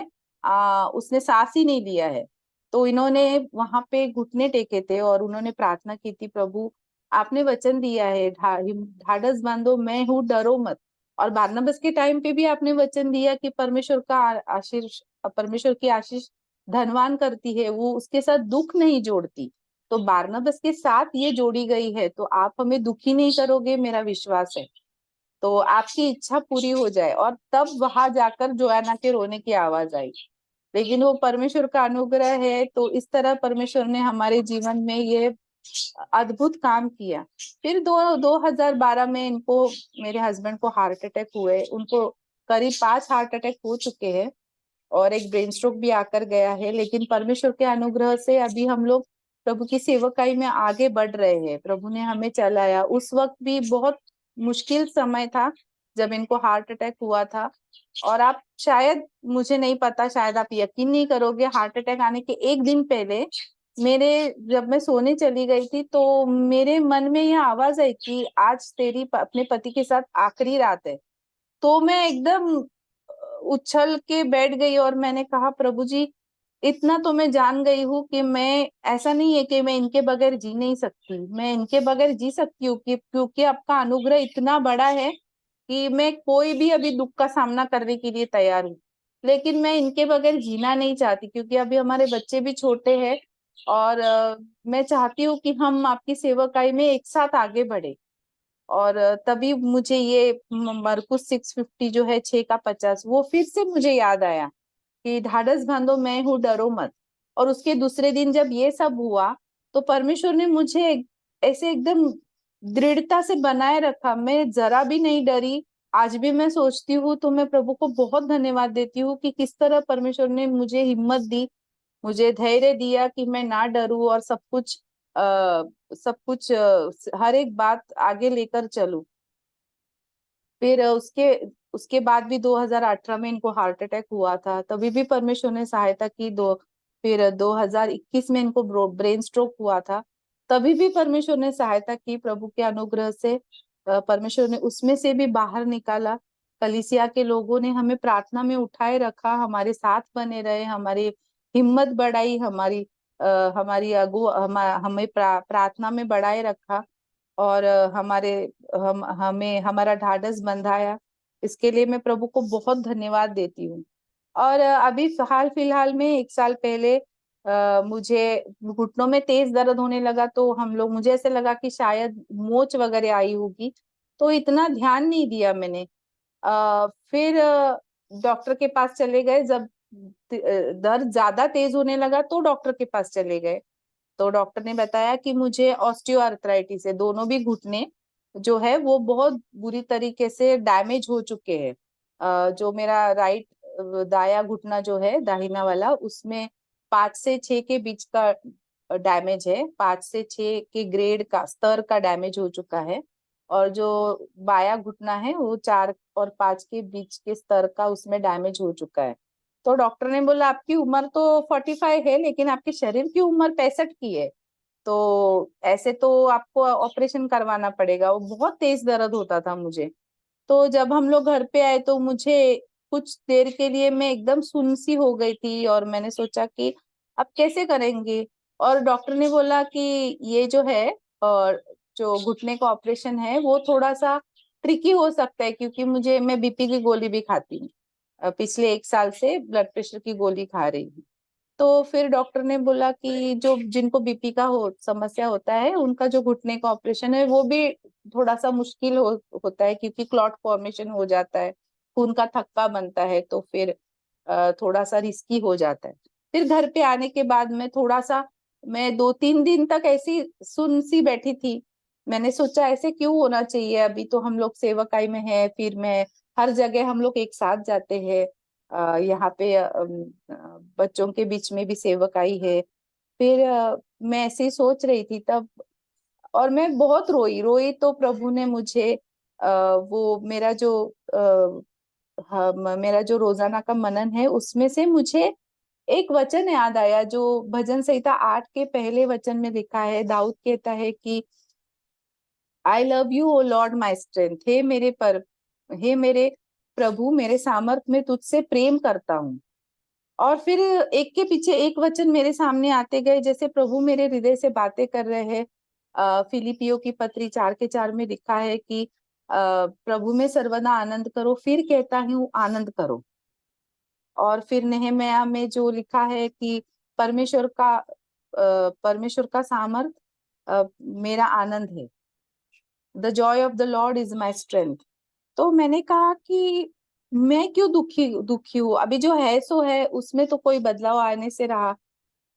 उसने सांस ही नहीं लिया है। तो इन्होंने वहां पे घुटने टेके थे और उन्होंने प्रार्थना की थी, प्रभु आपने वचन दिया है ढाढ़स बांधो, मैं हूँ, डरो मत। और बारनबास के टाइम पे भी आपने वचन दिया कि परमेश्वर की आशीष धनवान करती है, वो उसके साथ दुख नहीं जोड़ती। तो बारनबास के साथ ये जोड़ी गई है, तो आप हमें दुखी नहीं करोगे, मेरा विश्वास है। तो आपकी इच्छा पूरी हो जाए। और तब वहां जाकर जोआना के रोने की आवाज आई। लेकिन वो परमेश्वर का अनुग्रह है, तो इस तरह परमेश्वर ने हमारे जीवन में ये अद्भुत काम किया। फिर 2012 में इनको, मेरे हस्बैंड को हार्ट अटैक हुए, उनको करीब 5 हार्ट अटैक हो चुके हैं और एक ब्रेन स्ट्रोक भी आकर गया है। लेकिन परमेश्वर के अनुग्रह से अभी हम लोग प्रभु की सेवकाई में आगे बढ़ रहे हैं। प्रभु ने हमें चलाया। उस वक्त भी बहुत मुश्किल समय था जब इनको हार्ट अटैक हुआ था। और आप शायद, मुझे नहीं पता, शायद आप यकीन नहीं करोगे, हार्ट अटैक आने के एक दिन पहले जब मैं सोने चली गई थी तो मेरे मन में यह आवाज आई कि आज तेरी अपने पति के साथ आखिरी रात है। तो मैं एकदम उछल के बैठ गई और मैंने कहा, प्रभु जी इतना तो मैं जान गई हूँ कि मैं, ऐसा नहीं है कि मैं इनके बगैर जी नहीं सकती, मैं इनके बगैर जी सकती हूँ, क्योंकि आपका अनुग्रह इतना बड़ा है कि मैं कोई भी अभी दुख का सामना करने के लिए तैयार हूँ। लेकिन मैं इनके बगैर जीना नहीं चाहती, क्योंकि अभी हमारे बच्चे भी छोटे हैं। और मैं चाहती हूँ कि हम आपकी सेवकाई में एक साथ आगे बढ़े। और तभी मुझे ये मरकुस 6:50 जो है 6:50, वो फिर से मुझे याद आया कि ढाढ़स बांधो, मैं हूँ, डरो मत। और उसके दूसरे दिन जब ये सब हुआ तो परमेश्वर ने मुझे ऐसे एकदम दृढ़ता से बनाए रखा, मैं जरा भी नहीं डरी। आज भी मैं सोचती हूँ तो मैं प्रभु को बहुत धन्यवाद देती हूँ कि किस तरह परमेश्वर ने मुझे हिम्मत दी, मुझे धैर्य दिया कि मैं ना डरूं और हर एक बात आगे लेकर चलूं। फिर उसके बाद भी 2018 में इनको हार्ट अटैक हुआ था, तभी भी परमेश्वर ने सहायता की। फिर 2021 में इनको ब्रेन स्ट्रोक हुआ था, तभी भी परमेश्वर ने सहायता की। प्रभु के अनुग्रह से परमेश्वर ने उसमें से भी बाहर निकाला। कलीसिया के लोगों ने हमें प्रार्थना में उठाए रखा, हमारे साथ बने रहे, हमारी हिम्मत बढ़ाई, हमारी हमें प्रार्थना में बढ़ाए रखा। और हमें हमारा ढाढ़स बंधाया। इसके लिए मैं प्रभु को बहुत धन्यवाद देती हूँ। और अभी हाल फिलहाल में 1 साल पहले मुझे घुटनों में तेज दर्द होने लगा, तो मुझे ऐसे लगा कि शायद मोच वगैरह आई होगी, तो इतना ध्यान नहीं दिया मैंने। फिर डॉक्टर के पास चले गए। जब दर्द ज्यादा तेज होने लगा तो डॉक्टर के पास चले गए, तो डॉक्टर ने बताया कि मुझे ऑस्टियोआर्थराइटिस है। दोनों भी घुटने जो है वो बहुत बुरी तरीके से डैमेज हो चुके हैं। जो मेरा दाया घुटना जो है, दाहिना वाला, उसमें 5 से 6 के बीच का डैमेज है। 5 से 6 के ग्रेड का स्तर का डैमेज हो चुका है। और जो बाया घुटना है वो 4 और 5 के बीच के स्तर का उसमें डैमेज हो चुका है। तो डॉक्टर ने बोला आपकी उम्र तो 45 है, लेकिन आपके शरीर की उम्र 65 की है, तो ऐसे तो आपको ऑपरेशन करवाना पड़ेगा। वो बहुत तेज दर्द होता था मुझे। तो जब हम लोग घर पे आए तो मुझे कुछ देर के लिए मैं एकदम सुन्न सी हो गई थी, और मैंने सोचा कि अब कैसे करेंगे। और डॉक्टर ने बोला कि ये जो है, और जो घुटने का ऑपरेशन है वो थोड़ा सा ट्रिकी हो सकता है, क्योंकि मैं बीपी की गोली भी खाती हूँ। पिछले 1 साल से ब्लड प्रेशर की गोली खा रही हूँ। तो फिर डॉक्टर ने बोला कि जिनको बीपी का समस्या होता है, उनका जो घुटने का ऑपरेशन है वो भी थोड़ा सा मुश्किल होता है, क्योंकि क्लॉट फॉर्मेशन हो जाता है, खून का थक्का बनता है, तो फिर थोड़ा सा रिस्की हो जाता है। फिर घर पे आने के बाद मैं 2-3 दिन तक ऐसी सुन सी बैठी थी। मैंने सोचा ऐसे क्यों होना चाहिए, अभी तो हम लोग सेवकाई में है, फिर मैं हर जगह हम लोग एक साथ जाते हैं। यहाँ पे बच्चों के बीच में भी सेवकाई है। फिर मैं ऐसे ही सोच रही थी तब, और मैं बहुत रोई तो प्रभु ने मुझे वो मेरा जो रोजाना का मनन है उसमें से मुझे एक वचन याद आया, जो भजन संहिता 8 के पहले वचन में लिखा है। दाऊद कहता है कि I love you O Lord my strength, हे मेरे प्रभु, मेरे सामर्थ में तुझसे प्रेम करता हूँ। और फिर एक के पीछे एक वचन मेरे सामने आते गए, जैसे प्रभु मेरे हृदय से बातें कर रहे हैं। फिलिपियो की पत्री 4:4 में लिखा है कि प्रभु में सर्वदा आनंद करो, फिर कहता हूँ आनंद करो। और फिर नेहम्याह में जो लिखा है कि परमेश्वर का सामर्थ मेरा आनंद है। The Joy of the Lord is my strength. तो मैंने कहा कि मैं क्यों दुखी हूँ, अभी जो है सो है, उसमें तो कोई बदलाव आने से रहा।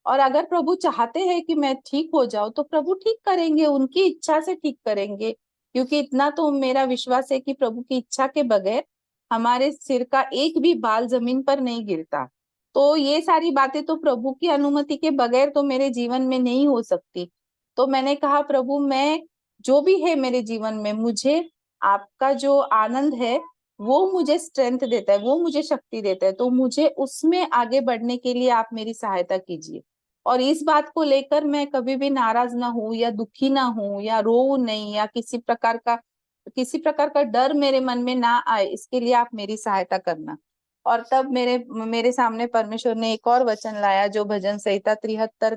और अगर प्रभु चाहते हैं कि मैं ठीक हो जाऊं तो प्रभु ठीक करेंगे, उनकी इच्छा से ठीक करेंगे। क्योंकि इतना तो मेरा विश्वास है कि प्रभु की इच्छा के बगैर हमारे सिर का एक भी बाल जमीन पर नहीं गिरता। तो ये सारी बातें तो प्रभु की अनुमति के बगैर तो मेरे जीवन में नहीं हो सकती। तो मैंने कहा प्रभु, मैं जो भी है मेरे जीवन में, मुझे आपका जो आनंद है वो मुझे स्ट्रेंथ देता है, वो मुझे शक्ति देता है, तो मुझे उसमें आगे बढ़ने के लिए आप मेरी सहायता कीजिए। और इस बात को लेकर मैं कभी भी नाराज ना हूं, या दुखी ना हूं, या रो नहीं, या किसी प्रकार का डर मेरे मन में ना आए, इसके लिए आप मेरी सहायता करना। और तब मेरे सामने परमेश्वर ने एक और वचन लाया, जो भजन संहिता 73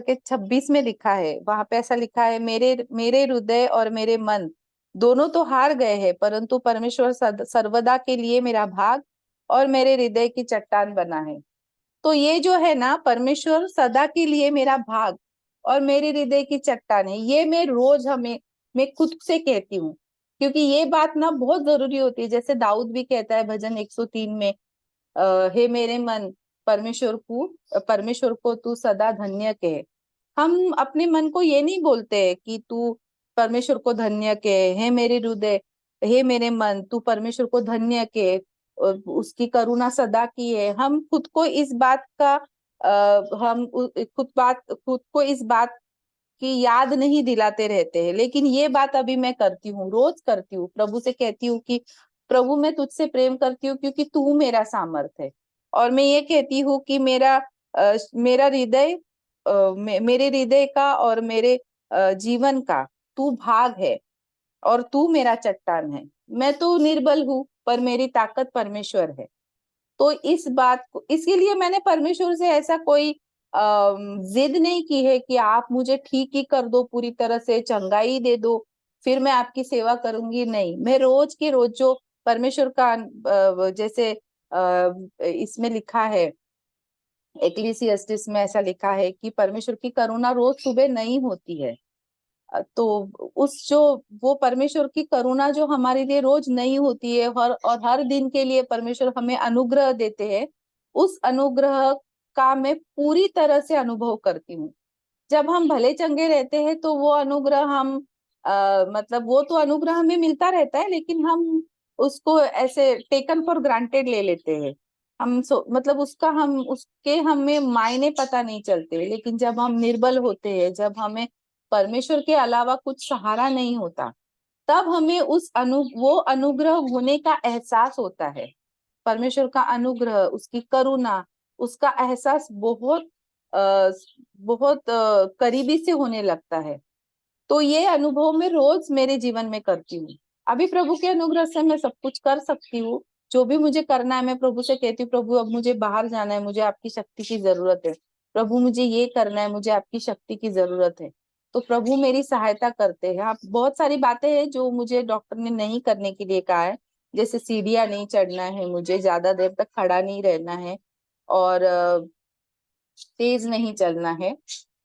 के 26 में लिखा है। वहां पे ऐसा लिखा है, मेरे हृदय और मेरे मन दोनों तो हार गए हैं, परंतु परमेश्वर सर्वदा के लिए मेरा भाग और मेरे हृदय की चट्टान बना है। तो ये जो है ना, परमेश्वर सदा के लिए मेरा भाग और मेरे हृदय की चट्टान है, ये मैं खुद से कहती हूँ, क्योंकि ये बात ना बहुत जरूरी होती है। जैसे दाऊद भी कहता है भजन 103 में, हे मेरे मन, परमेश्वर को तू सदा धन्य कहे। हम अपने मन को ये नहीं बोलते कि तू परमेश्वर को धन्य कहे, हे मेरे हृदय, हे मेरे मन, तू परमेश्वर को धन्य कहे, उसकी करुणा सदा की है। हम खुद को इस बात का खुद को इस बात की याद नहीं दिलाते रहते हैं, लेकिन ये बात अभी मैं करती हूँ, रोज करती हूँ। प्रभु से कहती हूँ कि प्रभु, मैं तुझसे प्रेम करती हूँ क्योंकि तू मेरा सामर्थ है। और मैं ये कहती हूँ कि मेरा हृदय, मेरे हृदय का और मेरे जीवन का तू भाग है, और तू मेरा चट्टान है। मैं तो निर्बल हूँ, पर मेरी ताकत परमेश्वर है। तो इस बात को, इसके लिए मैंने परमेश्वर से ऐसा कोई जिद नहीं की है कि आप मुझे ठीक ही कर दो, पूरी तरह से चंगाई दे दो, फिर मैं आपकी सेवा करूंगी, नहीं, मैं रोज की रोज जो परमेश्वर का जैसे इसमें लिखा है, एक्लीसियास्टिस में ऐसा लिखा है कि परमेश्वर की करुणा रोज सुबह नहीं होती है। तो उस जो वो परमेश्वर की करुणा जो हमारे लिए रोज नहीं होती है, और हर दिन के लिए परमेश्वर हमें अनुग्रह देते हैं, उस अनुग्रह का मैं पूरी तरह से अनुभव करती हूँ। जब हम भले चंगे रहते हैं तो वो अनुग्रह हम मतलब वो तो अनुग्रह हमें मिलता रहता है, लेकिन हम उसको ऐसे टेकन फॉर ग्रांटेड ले लेते हैं। मतलब उसके हमें मायने पता नहीं चलते। लेकिन जब हम निर्बल होते हैं, जब हमें परमेश्वर के अलावा कुछ सहारा नहीं होता, तब हमें वो अनुग्रह होने का एहसास होता है। परमेश्वर का अनुग्रह, उसकी करुणा, उसका एहसास बहुत करीबी से होने लगता है। तो ये अनुभव मैं रोज मेरे जीवन में करती हूँ। अभी प्रभु के अनुग्रह से मैं सब कुछ कर सकती हूँ। जो भी मुझे करना है, मैं प्रभु से कहती हूँ, प्रभु अब मुझे बाहर जाना है, मुझे आपकी शक्ति की जरूरत है। प्रभु मुझे ये करना है, मुझे आपकी शक्ति की जरूरत है। तो प्रभु मेरी सहायता करते हैं। आप बहुत सारी बातें हैं जो मुझे डॉक्टर ने नहीं करने के लिए कहा है, जैसे सीढ़ियां नहीं चढ़ना है, मुझे ज्यादा देर तक खड़ा नहीं रहना है, और तेज नहीं चलना है।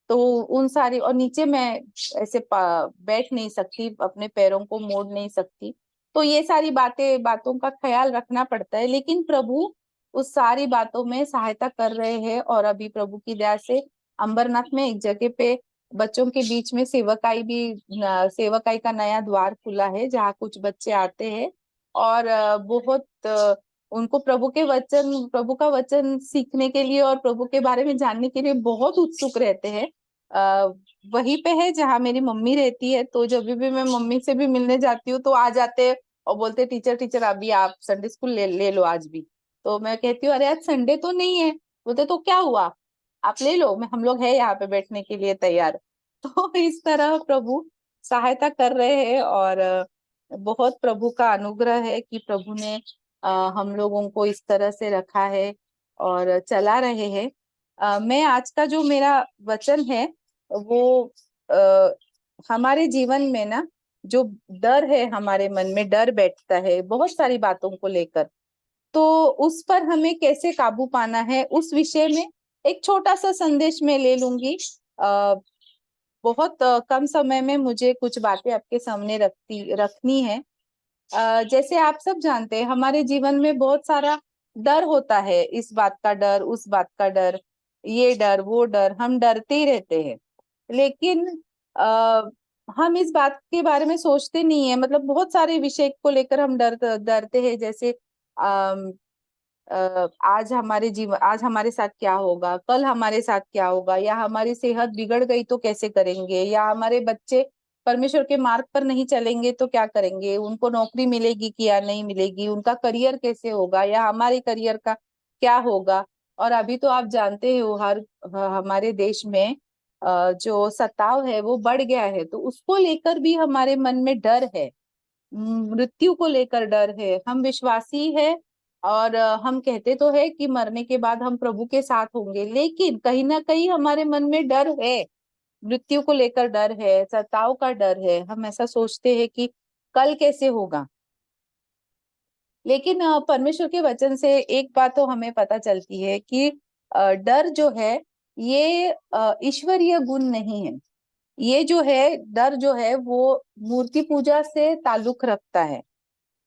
तो उन सारी, और नीचे मैं ऐसे बैठ नहीं सकती, अपने पैरों को मोड़ नहीं सकती। तो ये सारी बातों का ख्याल रखना पड़ता है। लेकिन प्रभु उस सारी बातों में सहायता कर रहे हैं। और अभी प्रभु की दया से अंबरनाथ में एक जगह पे बच्चों के बीच में सेवकाई का नया द्वार खुला है, जहाँ कुछ बच्चे आते हैं और उनको प्रभु का वचन सीखने के लिए और प्रभु के बारे में जानने के लिए बहुत उत्सुक रहते हैं। वहीं पे है जहाँ मेरी मम्मी रहती है। तो जब भी मैं मम्मी से भी मिलने जाती हूँ तो आ जाते हैं और बोलते, टीचर अभी आप संडे स्कूल ले लो आज भी। तो मैं कहती हूँ, अरे आज संडे तो नहीं है। बोलते तो क्या हुआ, आप ले लो, हम लोग है यहाँ पे बैठने के लिए तैयार। तो इस तरह प्रभु सहायता कर रहे हैं। और बहुत प्रभु का अनुग्रह है कि प्रभु ने हम लोगों को इस तरह से रखा है और चला रहे हैं। मैं आज का जो मेरा वचन है वो हमारे जीवन में ना, जो डर है, हमारे मन में डर बैठता है बहुत सारी बातों को लेकर, तो उस पर हमें कैसे काबू पाना है, उस विषय में एक छोटा सा संदेश मैं ले लूंगी। बहुत कम समय में मुझे कुछ बातें आपके सामने रखनी है। जैसे आप सब जानते हैं, हमारे जीवन में बहुत सारा डर होता है, इस बात का डर, उस बात का डर, ये डर, वो डर, हम डरते ही रहते हैं। लेकिन हम इस बात के बारे में सोचते नहीं है, मतलब बहुत सारे विषय को लेकर हम डरते हैं। जैसे आज हमारे साथ क्या होगा, कल हमारे साथ क्या होगा, या हमारी सेहत बिगड़ गई तो कैसे करेंगे, या हमारे बच्चे परमेश्वर के मार्ग पर नहीं चलेंगे तो क्या करेंगे, उनको नौकरी मिलेगी कि या नहीं मिलेगी, उनका करियर कैसे होगा, या हमारे करियर का क्या होगा। और अभी तो आप जानते हो हमारे देश में जो सताव है वो बढ़ गया है। तो उसको लेकर भी हमारे मन में डर है, मृत्यु को लेकर डर है। हम विश्वासी है और हम कहते तो है कि मरने के बाद हम प्रभु के साथ होंगे, लेकिन कहीं ना कहीं हमारे मन में डर है, मृत्यु को लेकर डर है, सताव का डर है। हम ऐसा सोचते हैं कि कल कैसे होगा। लेकिन परमेश्वर के वचन से एक बात तो हमें पता चलती है कि डर जो है ये ईश्वरीय गुण नहीं है। ये जो है डर जो है वो मूर्ति पूजा से ताल्लुक रखता है।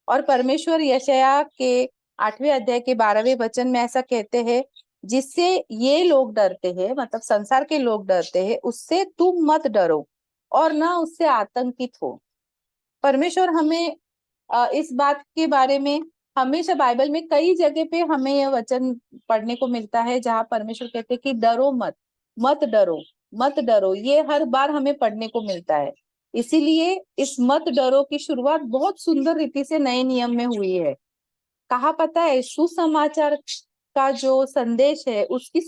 और परमेश्वर यशायाह के 8वें अध्याय के 12वें वचन में ऐसा कहते हैं, जिससे ये लोग डरते हैं, मतलब संसार के लोग डरते हैं, उससे तुम मत डरो और ना उससे आतंकित हो। परमेश्वर हमें इस बात के बारे में हमेशा बाइबल में कई जगह पे हमें यह वचन पढ़ने को मिलता है, जहाँ परमेश्वर कहते हैं कि डरो मत, मत डरो, मत डरो। ये हर बार हमें पढ़ने को मिलता है। इसीलिए इस मत डरो की शुरुआत बहुत सुंदर रीति से नए नियम में हुई है। कहा पता है, सुसमाचार का जो संदेश है उसकी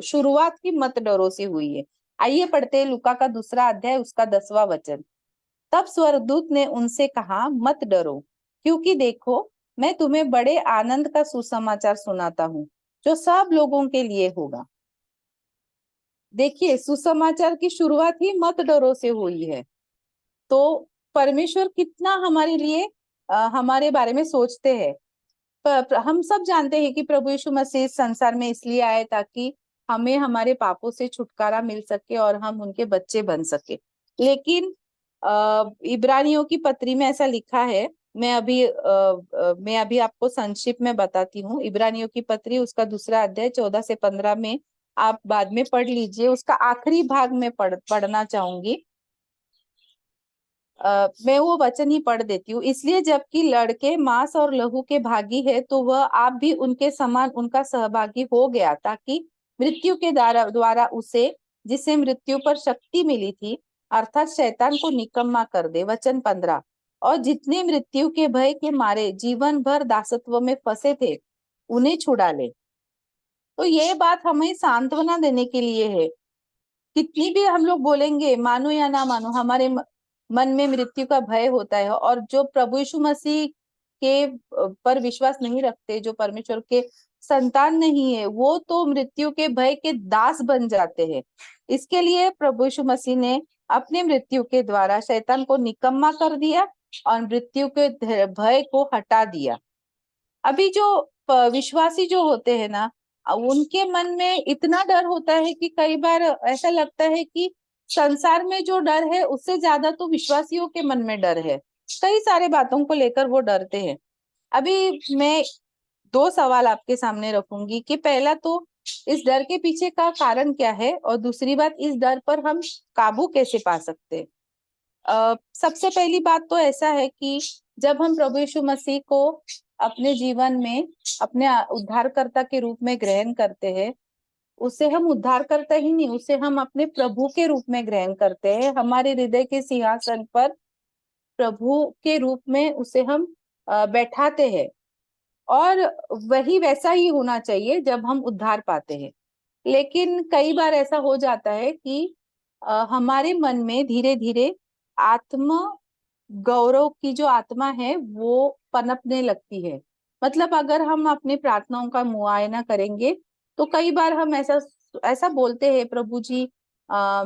शुरुआत ही मत डरो से हुई है। आइए पढ़ते हैं लूका का 2 अध्याय उसका 10वां वचन। तब स्वर्गदूत ने उनसे कहा, मत डरो, क्योंकि देखो मैं तुम्हें बड़े आनंद का सुसमाचार सुनाता हूँ, जो सब लोगों के लिए होगा। देखिए, सुसमाचार की शुरुआत ही मत डरो से हुई है। तो परमेश्वर कितना हमारे लिए हमारे बारे में सोचते हैं। हम सब जानते हैं कि प्रभु यीशु मसीह इस संसार में इसलिए आए ताकि हमें हमारे पापों से छुटकारा मिल सके और हम उनके बच्चे बन सके। लेकिन इब्रानियों की पत्री में ऐसा लिखा है, मैं अभी आपको संक्षिप्त में बताती हूँ। इब्रानियों की पत्री उसका 2 अध्याय 14 से 15 में आप बाद में पढ़ लीजिए, उसका आखिरी भाग में पढ़ना चाहूंगी। मैं वो वचन ही पढ़ देती हूँ। इसलिए जबकि लड़के मांस और लहू के भागी है, तो वह आप भी उनके समान उनका सहभागी हो गया, ताकि मृत्यु के द्वारा उसे, जिसे मृत्यु पर शक्ति मिली थी, अर्थात शैतान को निकम्मा कर दे। वचन 15, और जितने मृत्यु के भय के मारे जीवन भर दासत्व में फंसे थे, उन्हें छुड़ा ले। तो ये बात हमें सांत्वना देने के लिए है। कितनी भी हम लोग बोलेंगे, मानो या ना मानो, हमारे मन में मृत्यु का भय होता है। और जो प्रभु यीशु मसीह के पर विश्वास नहीं रखते, जो परमेश्वर के संतान नहीं है, वो तो मृत्यु के भय के दास बन जाते हैं। इसके लिए प्रभु यीशु मसीह ने अपने मृत्यु के द्वारा शैतान को निकम्मा कर दिया और मृत्यु के भय को हटा दिया। अभी जो विश्वासी जो होते हैं ना, उनके मन में इतना डर होता है कि कई बार ऐसा लगता है कि संसार में जो डर है उससे ज्यादा तो विश्वासियों के मन में डर है। कई सारे बातों को लेकर वो डरते हैं। अभी मैं 2 सवाल आपके सामने रखूंगी कि पहला तो इस डर के पीछे का कारण क्या है, और दूसरी बात, इस डर पर हम काबू कैसे पा सकते हैं। सबसे पहली बात तो ऐसा है कि जब हम प्रभु यीशु मसीह को अपने जीवन में अपने उद्धारकर्ता के रूप में ग्रहण करते हैं, उसे हम उद्धारकर्ता ही नहीं, उसे हम अपने प्रभु के रूप में ग्रहण करते हैं। हमारे हृदय के सिंहासन पर प्रभु के रूप में उसे हम बैठाते हैं, और वही वैसा ही होना चाहिए जब हम उद्धार पाते हैं। लेकिन कई बार ऐसा हो जाता है कि हमारे मन में धीरे धीरे आत्म गौरव की जो आत्मा है वो पनपने लगती है। मतलब अगर हम अपनी प्रार्थनाओं का मुआयना करेंगे तो कई बार हम ऐसा बोलते हैं, प्रभु जी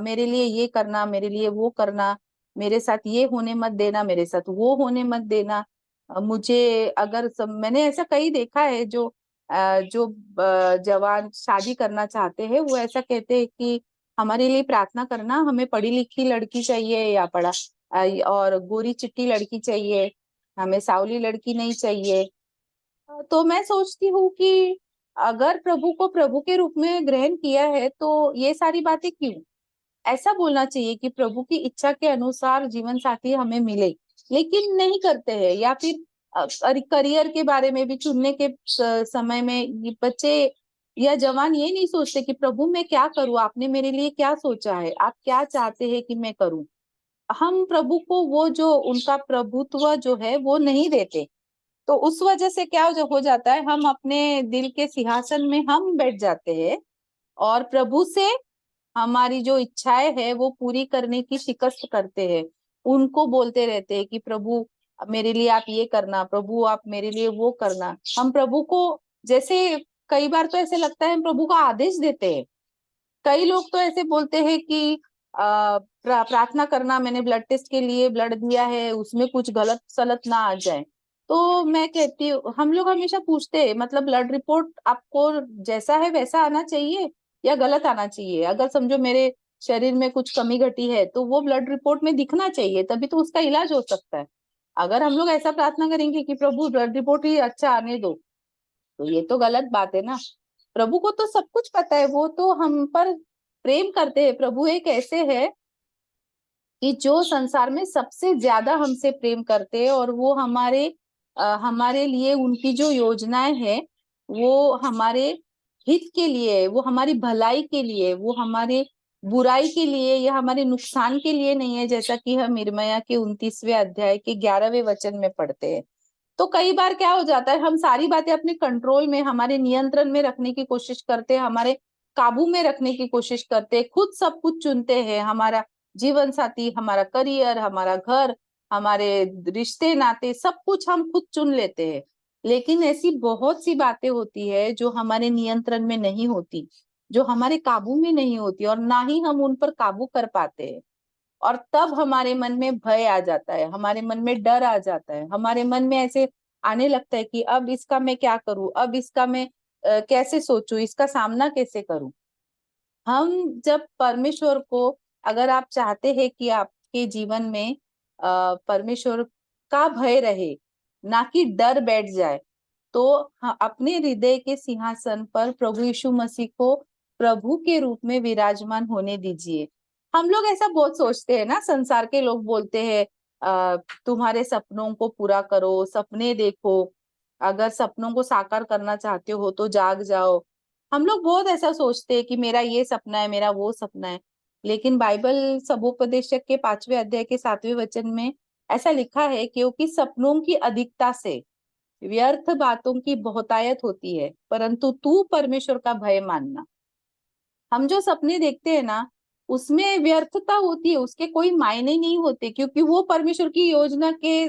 मेरे लिए ये करना, मेरे लिए वो करना, मेरे साथ ये होने मत देना, मेरे साथ वो होने मत देना। मुझे अगर मैंने ऐसा कई देखा है, जो जवान शादी करना चाहते हैं वो ऐसा कहते हैं कि हमारे लिए प्रार्थना करना, हमें पढ़ी लिखी लड़की चाहिए या और गोरी चिट्टी लड़की चाहिए, हमें सावली लड़की नहीं चाहिए। तो मैं सोचती हूँ कि अगर प्रभु को प्रभु के रूप में ग्रहण किया है तो ये सारी बातें क्यों? ऐसा बोलना चाहिए कि प्रभु की इच्छा के अनुसार जीवन साथी हमें मिले, लेकिन नहीं करते हैं। या फिर करियर के बारे में भी चुनने के समय में ये बच्चे या जवान ये नहीं सोचते कि प्रभु मैं क्या करूँ, आपने मेरे लिए क्या सोचा है, आप क्या चाहते हैं कि मैं करूँ। हम प्रभु को वो जो उनका प्रभुत्व जो है वो नहीं देते। तो उस वजह से क्या हो जाता है, हम अपने दिल के सिंहासन में हम बैठ जाते हैं और प्रभु से हमारी जो इच्छाएं है वो पूरी करने की शिकस्त करते हैं। उनको बोलते रहते हैं कि प्रभु मेरे लिए आप ये करना, प्रभु आप मेरे लिए वो करना। हम प्रभु को जैसे कई बार तो ऐसे लगता है हम प्रभु को आदेश देते हैं। कई लोग तो ऐसे बोलते हैं कि प्रार्थना करना, मैंने ब्लड टेस्ट के लिए ब्लड दिया है, उसमें कुछ गलत सलत ना आ जाए। तो मैं कहती हूँ, हम लोग हमेशा पूछते हैं मतलब ब्लड रिपोर्ट आपको जैसा है वैसा आना चाहिए या गलत आना चाहिए। अगर समझो मेरे शरीर में कुछ कमी घटी है तो वो ब्लड रिपोर्ट में दिखना चाहिए, तभी तो उसका इलाज हो सकता है। अगर हम लोग ऐसा प्रार्थना करेंगे कि प्रभु ब्लड रिपोर्ट ही अच्छा आने दो, तो ये तो गलत बात है ना। प्रभु को तो सब कुछ पता है, वो तो हम पर प्रेम करते हैं। प्रभु एक ऐसे है कि जो संसार में सबसे ज्यादा हमसे प्रेम करते हैं, और वो हमारे लिए उनकी जो योजनाएं हैं वो हमारे हित के लिए, वो हमारी भलाई के लिए, वो हमारे बुराई के लिए या हमारे नुकसान के लिए नहीं है, जैसा कि हम यिर्मयाह के 29वें अध्याय के 11वें वचन में पढ़ते हैं। तो कई बार क्या हो जाता है, हम सारी बातें अपने कंट्रोल में, हमारे नियंत्रण में रखने की कोशिश करते हैं, हमारे काबू में रखने की कोशिश करते हैं, खुद सब कुछ चुनते हैं, हमारा जीवन साथी, हमारा करियर, हमारा घर, हमारे रिश्ते नाते, सब कुछ हम खुद चुन लेते हैं। लेकिन ऐसी बहुत सी बातें होती है जो हमारे नियंत्रण में नहीं होती, जो हमारे काबू में नहीं होती, और ना ही हम उन पर काबू कर पाते हैं। और तब हमारे मन में भय आ जाता है, हमारे मन में डर आ जाता है, हमारे मन में ऐसे आने लगता है कि अब इसका मैं क्या करूं, अब इसका मैं कैसे सोचूं, इसका सामना कैसे करूं। हम जब परमेश्वर को, अगर आप चाहते हैं कि आपके जीवन में परमेश्वर का भय रहे, ना कि डर बैठ जाए, तो अपने हृदय के सिंहासन पर प्रभु यीशु मसीह को प्रभु के रूप में विराजमान होने दीजिए। हम लोग ऐसा बहुत सोचते हैं ना, संसार के लोग बोलते हैं तुम्हारे सपनों को पूरा करो, सपने देखो, अगर सपनों को साकार करना चाहते हो तो जाग जाओ। हम लोग बहुत ऐसा सोचते हैं कि मेरा ये सपना है, मेरा वो सपना है। लेकिन बाइबल सबोपदेशक के 5वें अध्याय के 7वें वचन में ऐसा लिखा है, क्योंकि सपनों की अधिकता से व्यर्थ बातों की बहुतायत होती है, परंतु तू परमेश्वर का भय मानना। हम जो सपने देखते हैं ना, उसमें व्यर्थता होती है, उसके कोई मायने नहीं होते, क्योंकि वो परमेश्वर की योजना के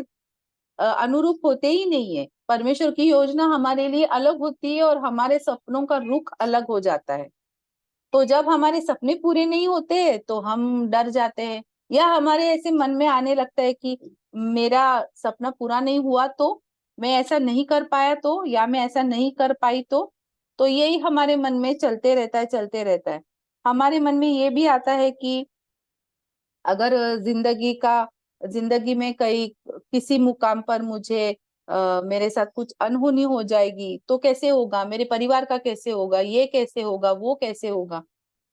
अनुरूप होते ही नहीं है। परमेश्वर की योजना हमारे लिए अलग होती है और हमारे सपनों का रुख अलग हो जाता है। तो जब हमारे सपने पूरे नहीं होते तो हम डर जाते हैं, या हमारे ऐसे मन में आने लगता है कि मेरा सपना पूरा नहीं हुआ तो, मैं ऐसा नहीं कर पाया तो, या मैं ऐसा नहीं कर पाई तो यही हमारे मन में चलते रहता है, चलते रहता है। हमारे मन में ये भी आता है कि अगर जिंदगी में कई किसी मुकाम पर मुझे मेरे साथ कुछ अनहोनी हो जाएगी तो कैसे होगा, मेरे परिवार का कैसे होगा, ये कैसे होगा, वो कैसे होगा।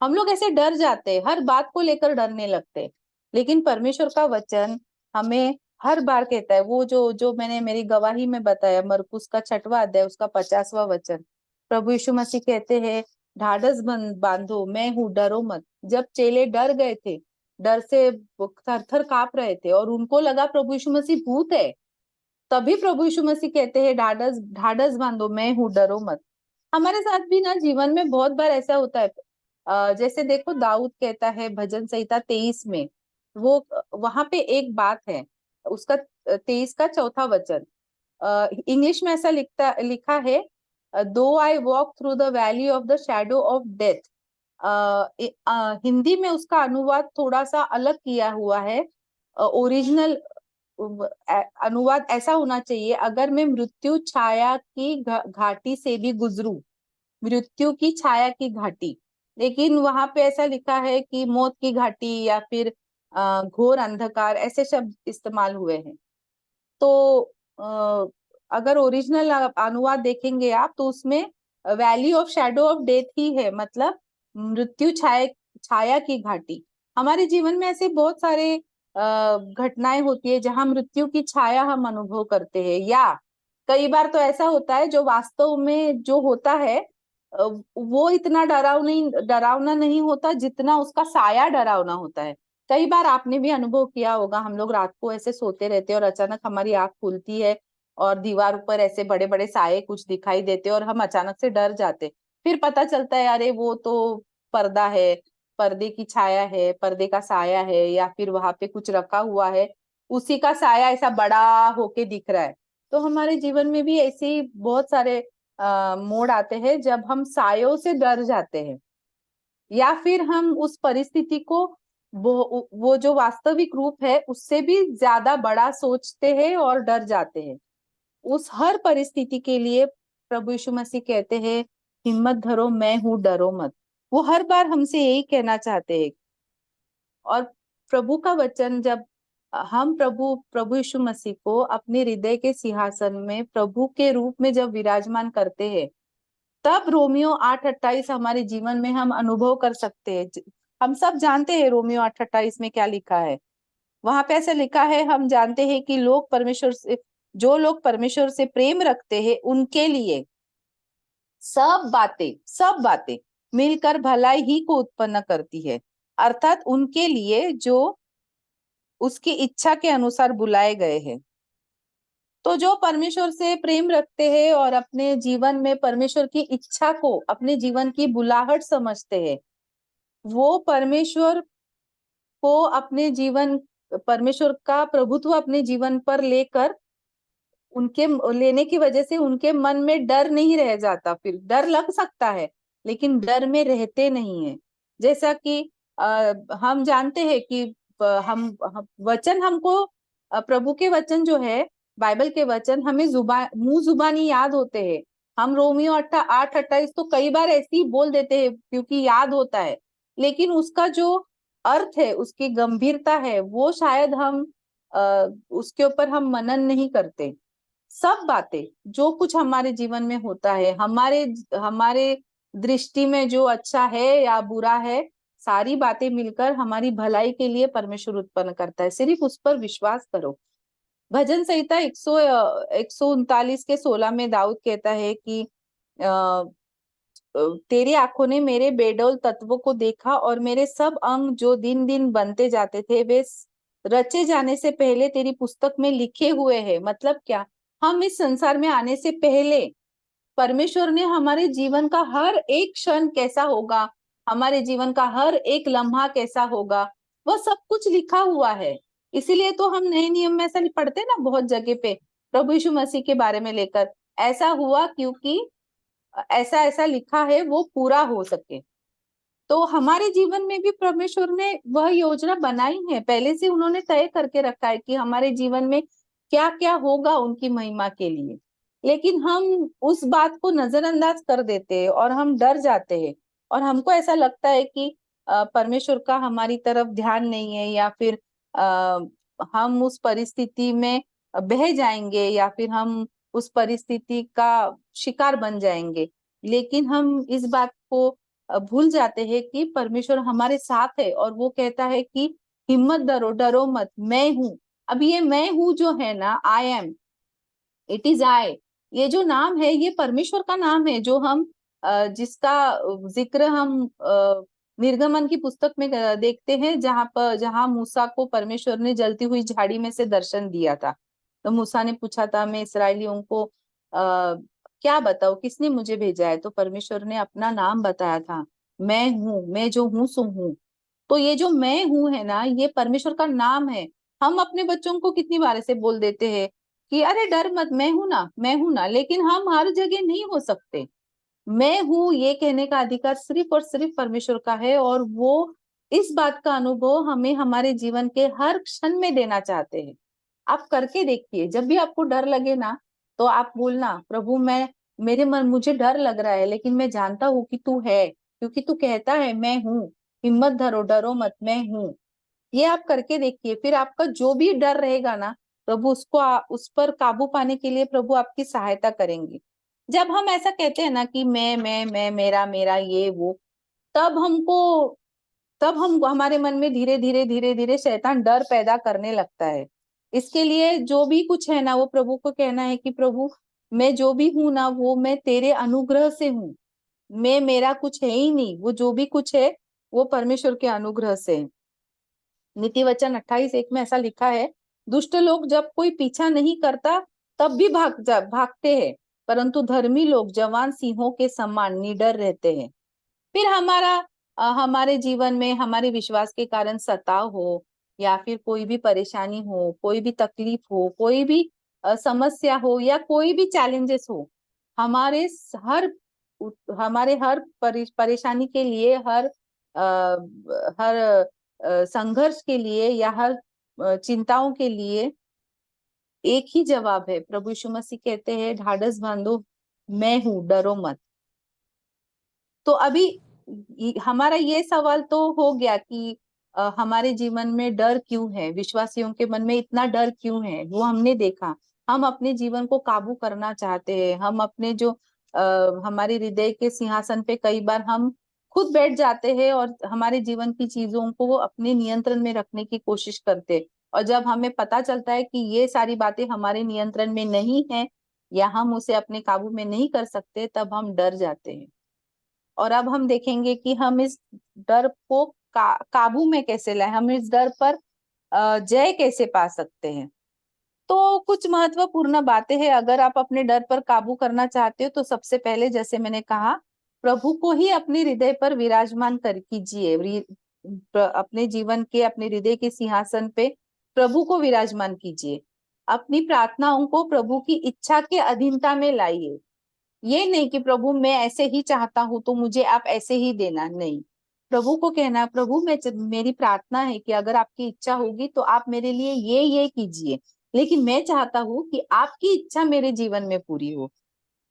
हम लोग ऐसे डर जाते हैं, हर बात को लेकर डरने लगते हैं। लेकिन परमेश्वर का वचन हमें हर बार कहता है, वो जो जो मैंने मेरी गवाही में बताया, मरकुस का 6वां अध्याय उसका 50वां वचन, प्रभु यीशु मसीह कहते हैं ढाढ़स बांधो, मैं हूँ, डरो मत। जब चेले डर गए थे, डर से थर थर कांप रहे थे और उनको लगा प्रभु यीशु मसीह भूत है, तभी प्रभु यीशु मसीह कहते हैं ढाढ़स ढाढ़स बांधो, मैं हूँ, डरो मत। हमारे साथ भी ना जीवन में बहुत बार ऐसा होता है। जैसे देखो, दाऊद कहता है भजन संहिता 23 में, वो वहां पे एक बात है, उसका 23 का 4था वचन, इंग्लिश में ऐसा लिखा है, दो I walk through the valley of the shadow of death. Hindi में उसका अनुवाद थोड़ा सा अलग किया हुआ है। ओरिजिनल अनुवाद ऐसा होना चाहिए, अगर मैं मृत्यु छाया की घाटी से भी गुजरूं, मृत्यु की छाया की घाटी। लेकिन वहां पे ऐसा लिखा है कि मौत की घाटी या फिर घोर अंधकार, ऐसे शब्द इस्तेमाल हुए हैं। तो अगर ओरिजिनल अनुवाद देखेंगे आप तो उसमें valley of shadow of death ही है, मतलब मृत्यु छाया की घाटी। हमारे जीवन में ऐसे बहुत सारे घटनाएं होती है जहां मृत्यु की छाया हम अनुभव करते हैं, या कई बार तो ऐसा होता है जो वास्तव में जो होता है वो इतना डरावना नहीं होता जितना उसका साया डरावना होता है। कई बार आपने भी अनुभव किया होगा, हम लोग रात को ऐसे सोते रहते हैं और अचानक हमारी आंख खुलती है और दीवार ऊपर ऐसे बड़े बड़े साए कुछ दिखाई देते और हम अचानक से डर जाते। फिर पता चलता है अरे वो तो पर्दा है, पर्दे की छाया है, पर्दे का साया है, या फिर वहां पे कुछ रखा हुआ है, उसी का साया ऐसा बड़ा होके दिख रहा है। तो हमारे जीवन में भी ऐसे ही बहुत सारे मोड़ आते हैं जब हम सायों से डर जाते हैं, या फिर हम उस परिस्थिति को वो जो वास्तविक रूप है उससे भी ज्यादा बड़ा सोचते हैं और डर जाते हैं। उस हर परिस्थिति के लिए प्रभु यीशु मसीह कहते हैं हिम्मत धरो, मैं हूं, डरो मत। वो हर बार हमसे यही कहना चाहते हैं। और प्रभु का वचन जब हम प्रभु यीशु मसीह को अपने हृदय के सिंहासन में प्रभु के रूप में जब विराजमान करते हैं, तब रोमियो 8:28 हमारे जीवन में हम अनुभव कर सकते हैं। हम सब जानते हैं रोमियो 8:28 में क्या लिखा है। वहां पे ऐसा लिखा है, हम जानते हैं कि जो लोग परमेश्वर से प्रेम रखते हैं उनके लिए सब बातें मिलकर भलाई ही को उत्पन्न करती है, अर्थात उनके लिए जो उसकी इच्छा के अनुसार बुलाए गए हैं। तो जो परमेश्वर से प्रेम रखते हैं और अपने जीवन में परमेश्वर की इच्छा को अपने जीवन की बुलाहट समझते हैं, वो परमेश्वर का प्रभुत्व अपने जीवन पर लेने की वजह से उनके मन में डर नहीं रह जाता। फिर डर लग सकता है लेकिन डर में रहते नहीं है। जैसा कि हम जानते हैं कि हम वचन हमको प्रभु के वचन जो है, बाइबल के वचन हमें मुंह जुबानी याद होते हैं। हम रोमियो 8:28 तो कई बार ऐसे ही बोल देते हैं क्योंकि याद होता है, लेकिन उसका जो अर्थ है, उसकी गंभीरता है, वो शायद हम उसके ऊपर हम मनन नहीं करते। सब बातें जो कुछ हमारे जीवन में होता है, हमारे दृष्टि में जो अच्छा है या बुरा है, सारी बातें मिलकर हमारी भलाई के लिए परमेश्वर उत्पन्न करता है। सिर्फ उस पर विश्वास करो। भजन संहिता 139 के 16 में दाऊद कहता है कि तेरी आंखों ने मेरे बेडौल तत्वों को देखा और मेरे सब अंग जो दिन दिन बनते जाते थे वे रचे जाने से पहले तेरी पुस्तक में लिखे हुए हैं। मतलब क्या? हम इस संसार में आने से पहले परमेश्वर ने हमारे जीवन का हर एक क्षण कैसा होगा, हमारे जीवन का हर एक लम्हा कैसा होगा, वह सब कुछ लिखा हुआ है। इसीलिए तो हम नए नियम में ऐसा पढ़ते ना बहुत जगह पे, प्रभु यीशु मसीह के बारे में लेकर, ऐसा हुआ क्योंकि ऐसा ऐसा लिखा है, वो पूरा हो सके। तो हमारे जीवन में भी परमेश्वर ने वह योजना बनाई है, पहले से उन्होंने तय करके रखा है कि हमारे जीवन में क्या क्या होगा उनकी महिमा के लिए। लेकिन हम उस बात को नजरअंदाज कर देते हैं और हम डर जाते हैं, और हमको ऐसा लगता है कि परमेश्वर का हमारी तरफ ध्यान नहीं है, या फिर हम उस परिस्थिति में बह जाएंगे, या फिर हम उस परिस्थिति का शिकार बन जाएंगे। लेकिन हम इस बात को भूल जाते हैं कि परमेश्वर हमारे साथ है, और वो कहता है कि हिम्मत डरो, डरो मत, मैं हूं। अब ये मैं हूं जो है ना, I am, it is I, ये जो नाम है ये परमेश्वर का नाम है, जो हम जिसका जिक्र हम निर्गमन की पुस्तक में देखते हैं, जहां मूसा को परमेश्वर ने जलती हुई झाड़ी में से दर्शन दिया था। तो मूसा ने पूछा था, मैं इसराइलियों को क्या बताऊं, किसने मुझे भेजा है? तो परमेश्वर ने अपना नाम बताया था, मैं हूं, मैं जो हूं सो हूं। तो ये जो मैं हूं है ना, ये परमेश्वर का नाम है। हम अपने बच्चों को कितनी बार ऐसे बोल देते हैं कि अरे डर मत, मैं हूं ना, मैं हूं ना, लेकिन हम हर जगह नहीं हो सकते। मैं हूं ये कहने का अधिकार सिर्फ और सिर्फ परमेश्वर का है, और वो इस बात का अनुभव हमें हमारे जीवन के हर क्षण में देना चाहते हैं। आप करके देखिए, जब भी आपको डर लगे ना, तो आप बोलना, प्रभु मुझे डर लग रहा है, लेकिन मैं जानता हूँ कि तू है, क्योंकि तू कहता है मैं हूँ, हिम्मत धरो, डरो मत, मैं हूँ। ये आप करके देखिए, फिर आपका जो भी डर रहेगा ना, प्रभु उस पर काबू पाने के लिए प्रभु आपकी सहायता करेंगे। जब हम ऐसा कहते हैं ना कि मैं मेरा मेरा ये वो, तब हम हमारे मन में धीरे धीरे धीरे धीरे शैतान डर पैदा करने लगता है। इसके लिए जो भी कुछ है ना, वो प्रभु को कहना है कि प्रभु मैं जो भी हूं ना, वो मैं तेरे अनुग्रह से हूँ, मैं मेरा कुछ है ही नहीं, वो जो भी कुछ है वो परमेश्वर के अनुग्रह से है। नीति वचन 28:1 में ऐसा लिखा है, दुष्ट लोग जब कोई पीछा नहीं करता तब भी भागते हैं, परंतु धर्मी लोग जवान सिंहों के समान निडर रहते हैं। फिर हमारे जीवन में हमारे विश्वास के कारण सताव हो, या फिर कोई भी परेशानी हो, कोई भी तकलीफ हो, कोई भी समस्या हो, या कोई भी चैलेंजेस हो, हमारे हर परेशानी के लिए, हर संघर्ष के लिए, या हर चिंताओं के लिए एक ही जवाब है। प्रभु यीशु मसीह कहते हैं, ढाढ़स बांधो, मैं हूं, डरो मत। तो अभी हमारा ये सवाल तो हो गया कि हमारे जीवन में डर क्यों है, विश्वासियों के मन में इतना डर क्यों है, वो हमने देखा। हम अपने जीवन को काबू करना चाहते हैं, हम अपने जो हमारे हृदय के सिंहासन पे कई बार हम खुद बैठ जाते हैं, और हमारे जीवन की चीजों को अपने नियंत्रण में रखने की कोशिश करते हैं। और जब हमें पता चलता है कि ये सारी बातें हमारे नियंत्रण में नहीं है, या हम उसे अपने काबू में नहीं कर सकते, तब हम डर जाते हैं। और अब हम देखेंगे कि हम इस डर को काबू में कैसे लाए, हम इस डर पर जय कैसे पा सकते हैं। तो कुछ महत्वपूर्ण बातें हैं। अगर आप अपने डर पर काबू करना चाहते हो, तो सबसे पहले, जैसे मैंने कहा, प्रभु को ही अपने हृदय पर विराजमान कर कीजिए। अपने जीवन के, अपने हृदय के सिंहासन पे प्रभु को विराजमान कीजिए। अपनी प्रार्थनाओं को प्रभु की इच्छा के अधीनता में लाइए। ये नहीं कि प्रभु मैं ऐसे ही चाहता हूं तो मुझे आप ऐसे ही देना, नहीं। प्रभु को कहना, प्रभु मेरी प्रार्थना है कि अगर आपकी इच्छा होगी तो आप मेरे लिए ये कीजिए, लेकिन मैं चाहता हूँ कि आपकी इच्छा मेरे जीवन में पूरी हो।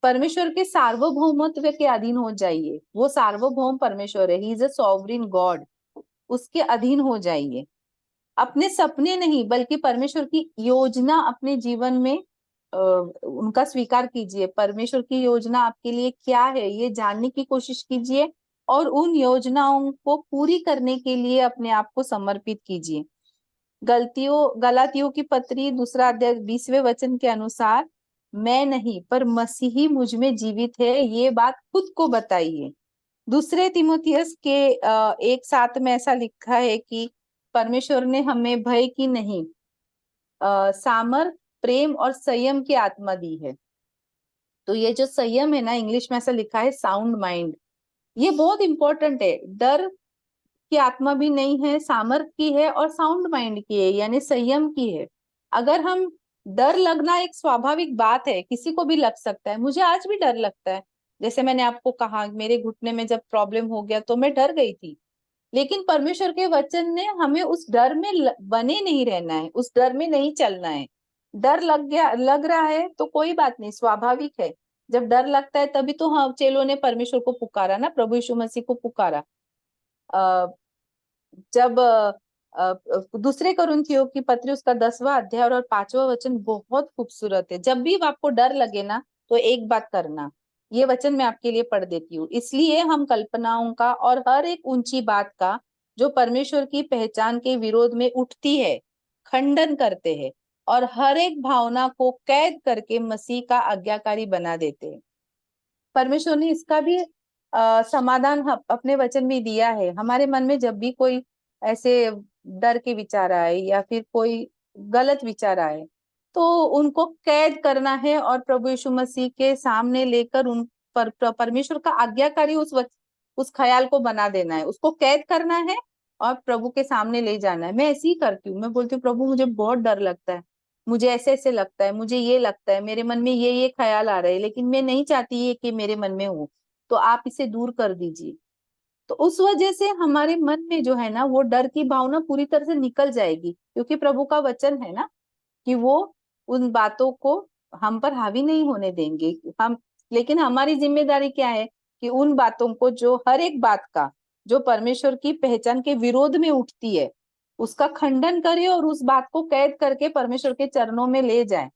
परमेश्वर के सार्वभौमत्व के अधीन हो जाइए। वो सार्वभौम परमेश्वर है, he is a sovereign God. उसके अधीन हो जाइए। अपने सपने नहीं बल्कि परमेश्वर की योजना अपने जीवन में उनका स्वीकार कीजिए। परमेश्वर की योजना आपके लिए क्या है ये जानने की कोशिश कीजिए और उन योजनाओं को पूरी करने के लिए अपने आप को समर्पित कीजिए। गलातियों की पत्री 2 अध्याय 20वें वचन के अनुसार, मैं नहीं पर मसीही मुझ में जीवित है, ये बात खुद को बताइए। दूसरे तिमोथियस के 1:7 में ऐसा लिखा है कि परमेश्वर ने हमें भय की नहीं, सामर्थ, प्रेम और संयम की आत्मा दी है। तो ये जो संयम है ना, इंग्लिश में ऐसा लिखा है साउंड माइंड, ये बहुत इंपॉर्टेंट है। डर की आत्मा भी नहीं है, सामर्थ की है और साउंड माइंड की है, यानी संयम की है। अगर हम, डर लगना एक स्वाभाविक बात है, किसी को भी लग सकता है। मुझे आज भी डर लगता है। जैसे मैंने आपको कहा, मेरे घुटने में जब प्रॉब्लम हो गया तो मैं डर गई थी, लेकिन परमेश्वर के वचन ने हमें उस डर में बने नहीं रहना है, उस डर में नहीं चलना है। डर लग रहा है तो कोई बात नहीं, स्वाभाविक है। जब डर लगता है तभी तो हाँ, चेलों ने परमेश्वर को पुकारा ना, प्रभु यीशु मसीह को पुकारा। जब दूसरे कुरिन्थियों की पत्री उसका 10वां अध्याय और 5वां वचन बहुत खूबसूरत है। जब भी आपको डर लगे ना, तो एक बात करना, ये वचन मैं आपके लिए पढ़ देती हूँ। इसलिए हम कल्पनाओं का और हर एक ऊंची बात का जो परमेश्वर की पहचान के विरोध में उठती है, खंडन करते हैं और हर एक भावना को कैद करके मसीह का आज्ञाकारी बना देते हैं। परमेश्वर ने इसका भी समाधान अपने वचन में दिया है। हमारे मन में जब भी कोई ऐसे डर के विचार आए या फिर कोई गलत विचार आए, तो उनको कैद करना है और प्रभु यीशु मसीह के सामने लेकर उन परमेश्वर का आज्ञाकारी उस ख्याल को बना देना है, उसको कैद करना है और प्रभु के सामने ले जाना है। मैं ऐसे ही करती हूँ। मैं बोलती हूँ, प्रभु मुझे बहुत डर लगता है, मुझे ऐसे ऐसे लगता है, मुझे ये लगता है, मेरे मन में ये ख्याल आ रहे हैं, लेकिन मैं नहीं चाहती ये कि मेरे मन में हो, तो आप इसे दूर कर दीजिए। तो उस वजह से हमारे मन में जो है ना, वो डर की भावना पूरी तरह से निकल जाएगी, क्योंकि प्रभु का वचन है ना कि वो उन बातों को हम पर हावी नहीं होने देंगे हम। लेकिन हमारी जिम्मेदारी क्या है कि उन बातों को, जो हर एक बात का जो परमेश्वर की पहचान के विरोध में उठती है, उसका खंडन करे और उस बात को कैद करके परमेश्वर के चरणों में ले जाए।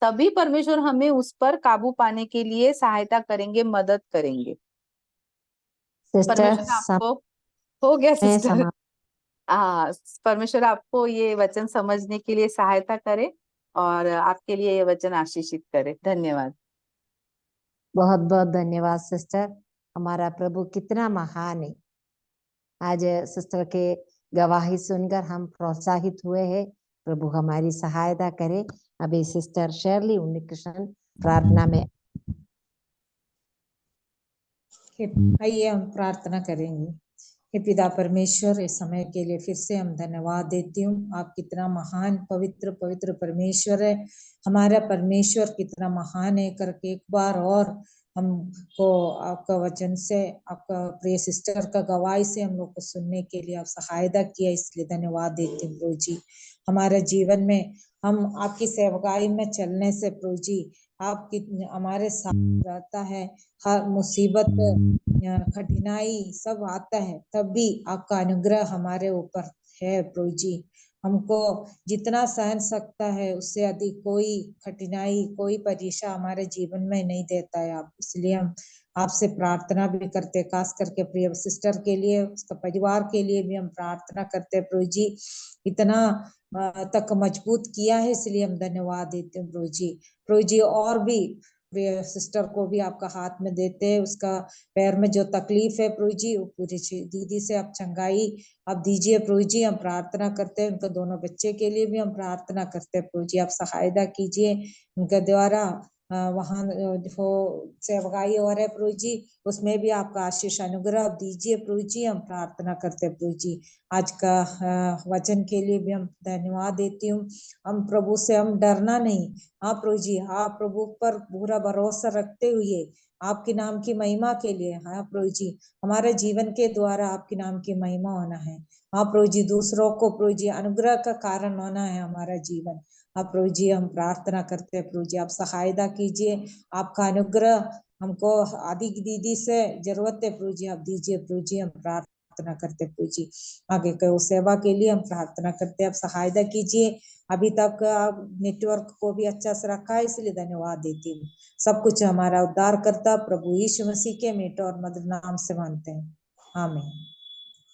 तभी परमेश्वर हमें उस पर काबू पाने के लिए सहायता करेंगे, मदद करेंगे। सिस्टर परमेश्वर आपको, हो गया सिस्टर, समा परमेश्वर आपको ये वचन समझने के लिए सहायता करे और आपके लिए ये वचन आशीषित करे। धन्यवाद। बहुत बहुत धन्यवाद सिस्टर। हमारा प्रभु कितना महान है। आज सिस्टर के गवाही सुनकर हम प्रोत्साहित हुए हैं। प्रभु हमारी सहायता करे। अभी सिस्टर शेरली उन्नीकृष्णन प्रार्थना में। आइए हम प्रार्थना करेंगे। हे पिता परमेश्वर, इस समय के लिए फिर से हम धन्यवाद देती हूँ। आप कितना महान पवित्र पवित्र परमेश्वर है। हमारा परमेश्वर कितना महान है करके एक बार और हमको आपका वचन से, आपका प्रिय सिस्टर का गवाही से हम लोग को सुनने के लिए आप सहायता किया, इसलिए धन्यवाद देती हूँ प्रभु जी। हमारे जीवन में हम आपकी सेवकाई में चलने से प्रभु जी, आप हमारे साथ रहता है। हर मुसीबत, कठिनाई सब आता है, तब भी आपका अनुग्रह हमारे ऊपर है प्रभु जी। हमको जितना सहन सकता है उससे अधिक कोई कठिनाई, कोई परीक्षा हमारे जीवन में नहीं देता है आप। इसलिए हम आपसे प्रार्थना भी करते, खास करके प्रिय सिस्टर के लिए, उसका परिवार के लिए भी हम प्रार्थना करते प्रभु जी। इतना तक मजबूत किया है, इसलिए हम धन्यवाद देते हैं प्रभु जी। प्रभु जी और भी प्रिय सिस्टर को भी आपका हाथ में देते हैं। उसका पैर में जो तकलीफ है प्रभु जी, वो पूरी दीदी से आप चंगाई आप दीजिए प्रभु जी। हम प्रार्थना करते हैं उनके दोनों बच्चे के लिए भी हम प्रार्थना करते हैं प्रभु जी। आप सहायता कीजिए उनके द्वारा वहाँ जो सेवकाई और है प्रभु जी, उसमें भी आपका आशीष अनुग्रह दीजिए प्रभु जी। हम प्रार्थना करते हैं प्रभु जी, आज का वचन के लिए भी हम धन्यवाद देती हूँ। हम प्रभु से हम डरना नहीं, हाँ प्रभु जी, आप प्रभु पर पूरा भरोसा रखते हुए आपके नाम की महिमा के लिए, हाँ प्रभु जी, हमारे जीवन के द्वारा आपके नाम की महिमा होना है। हाँ प्रभु जी, दूसरों को प्रभु जी अनुग्रह का कारण होना है हमारा जीवन। हाँ प्रभु जी, हम प्रार्थना करते हैं प्रभु जी, आप सहायता कीजिए, आपका अनुग्रह हमको आदि की दीदी से जरूरत है प्रभु जी, आप दीजिए प्रभु जी। हम प्रार्थना करते हैं प्रभु जी, आगे के सेवा के लिए हम प्रार्थना करते हैं, आप सहायता कीजिए। अभी तक आप नेटवर्क को भी अच्छा से रखा है, इसलिए धन्यवाद देती हूँ। सब कुछ हमारा उद्धार करता प्रभु यीशु मसीह के मीठे और मधुर नाम से मानते हैं, आमीन।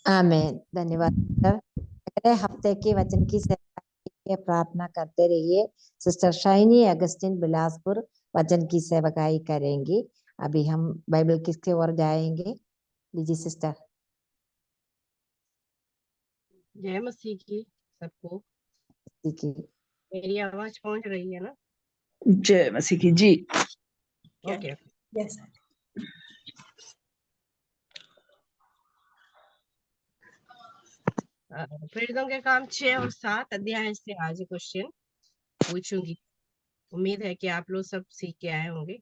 आमीन। धन्यवाद सिस्टर। अगले हफ्ते के वचन की सेवा के लिए प्रार्थना करते रहिए। सिस्टर शाइनी अगस्टिन बिलासपुर वचन की सेवकाई करेंगी। अभी हम बाइबल किसके ओर जाएंगे? लीजिए सिस्टर। जय मसीह की सबको। की मेरी आवाज पहुंच रही है ना? जय मसीह की जी। ओके। यस प्रेरितों के काम 6 और 7 अध्याय से आज क्वेश्चन पूछूंगी। उम्मीद है कि आप लोग सब सीख के आए होंगे।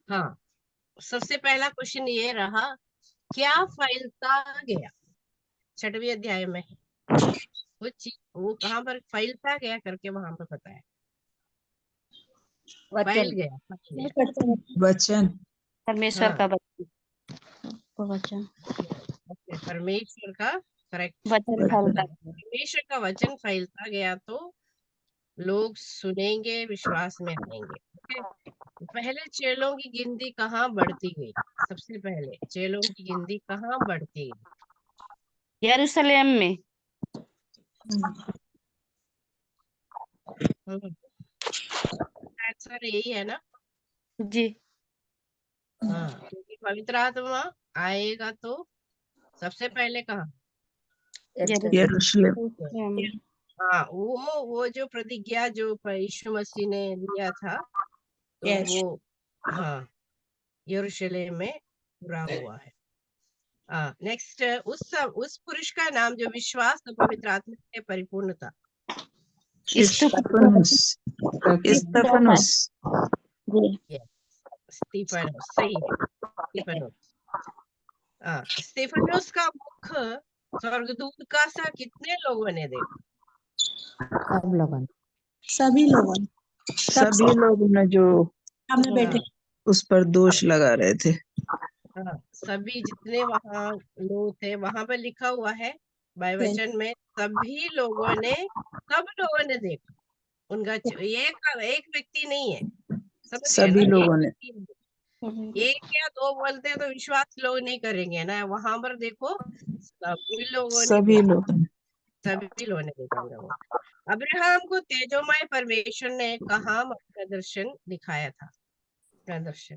हाँ, सबसे पहला क्वेश्चन ये रहा, क्या फैलता गया? 6वें अध्याय में कुछ चीज वो कहाँ पर फैलता गया करके वहां पर बताया। फैल गया। वचन परमेश्वर हाँ, का वचन ओके, परमेश्वर का करेक्ट वचन फैलता परमेश्वर का वचन फैलता गया तो लोग सुनेंगे, विश्वास में आएंगे। ओके, पहले चेलों की गिनती कहाँ बढ़ती गई? सबसे पहले चेलों की गिनती कहाँ बढ़ती गई? यरूशलेम में। आंसर यही है ना? जी। हाँ, क्योंकि पवित्र आत्मा आएगा तो सबसे पहले कहाँ? यरूशलेम। हाँ, वो जो प्रतिज्ञा जो यीशु मसीह ने लिया था तो वो हाँ यरूशलेम में पूरा हुआ है। नेक्स्ट, उस पुरुष का नाम जो विश्वास और पवित्र आत्मा से परिपूर्ण था। स्तिफनुस। स्तिफनुस सही है। स्तिफनुस का मुख स्वर्गदूत का सा कितने लोगों ने देखा? सभी लोगों सभी लोगों ने जो सामने बैठे उस पर दोष लगा रहे थे। सभी जितने वहां लोग थे, वहां पर लिखा हुआ है वचन में, सभी लोगों ने, सब लोगों ने देखा। उनका एक व्यक्ति नहीं है, सभी लोगों ने। एक या दो बोलते हैं तो विश्वास लोग नहीं करेंगे ना, वहां पर देखो सभी लोगों ने देखा। अब्राहम को तेजोमय परमेश्वर ने कहाँ दर्शन दिखाया था? दर्शन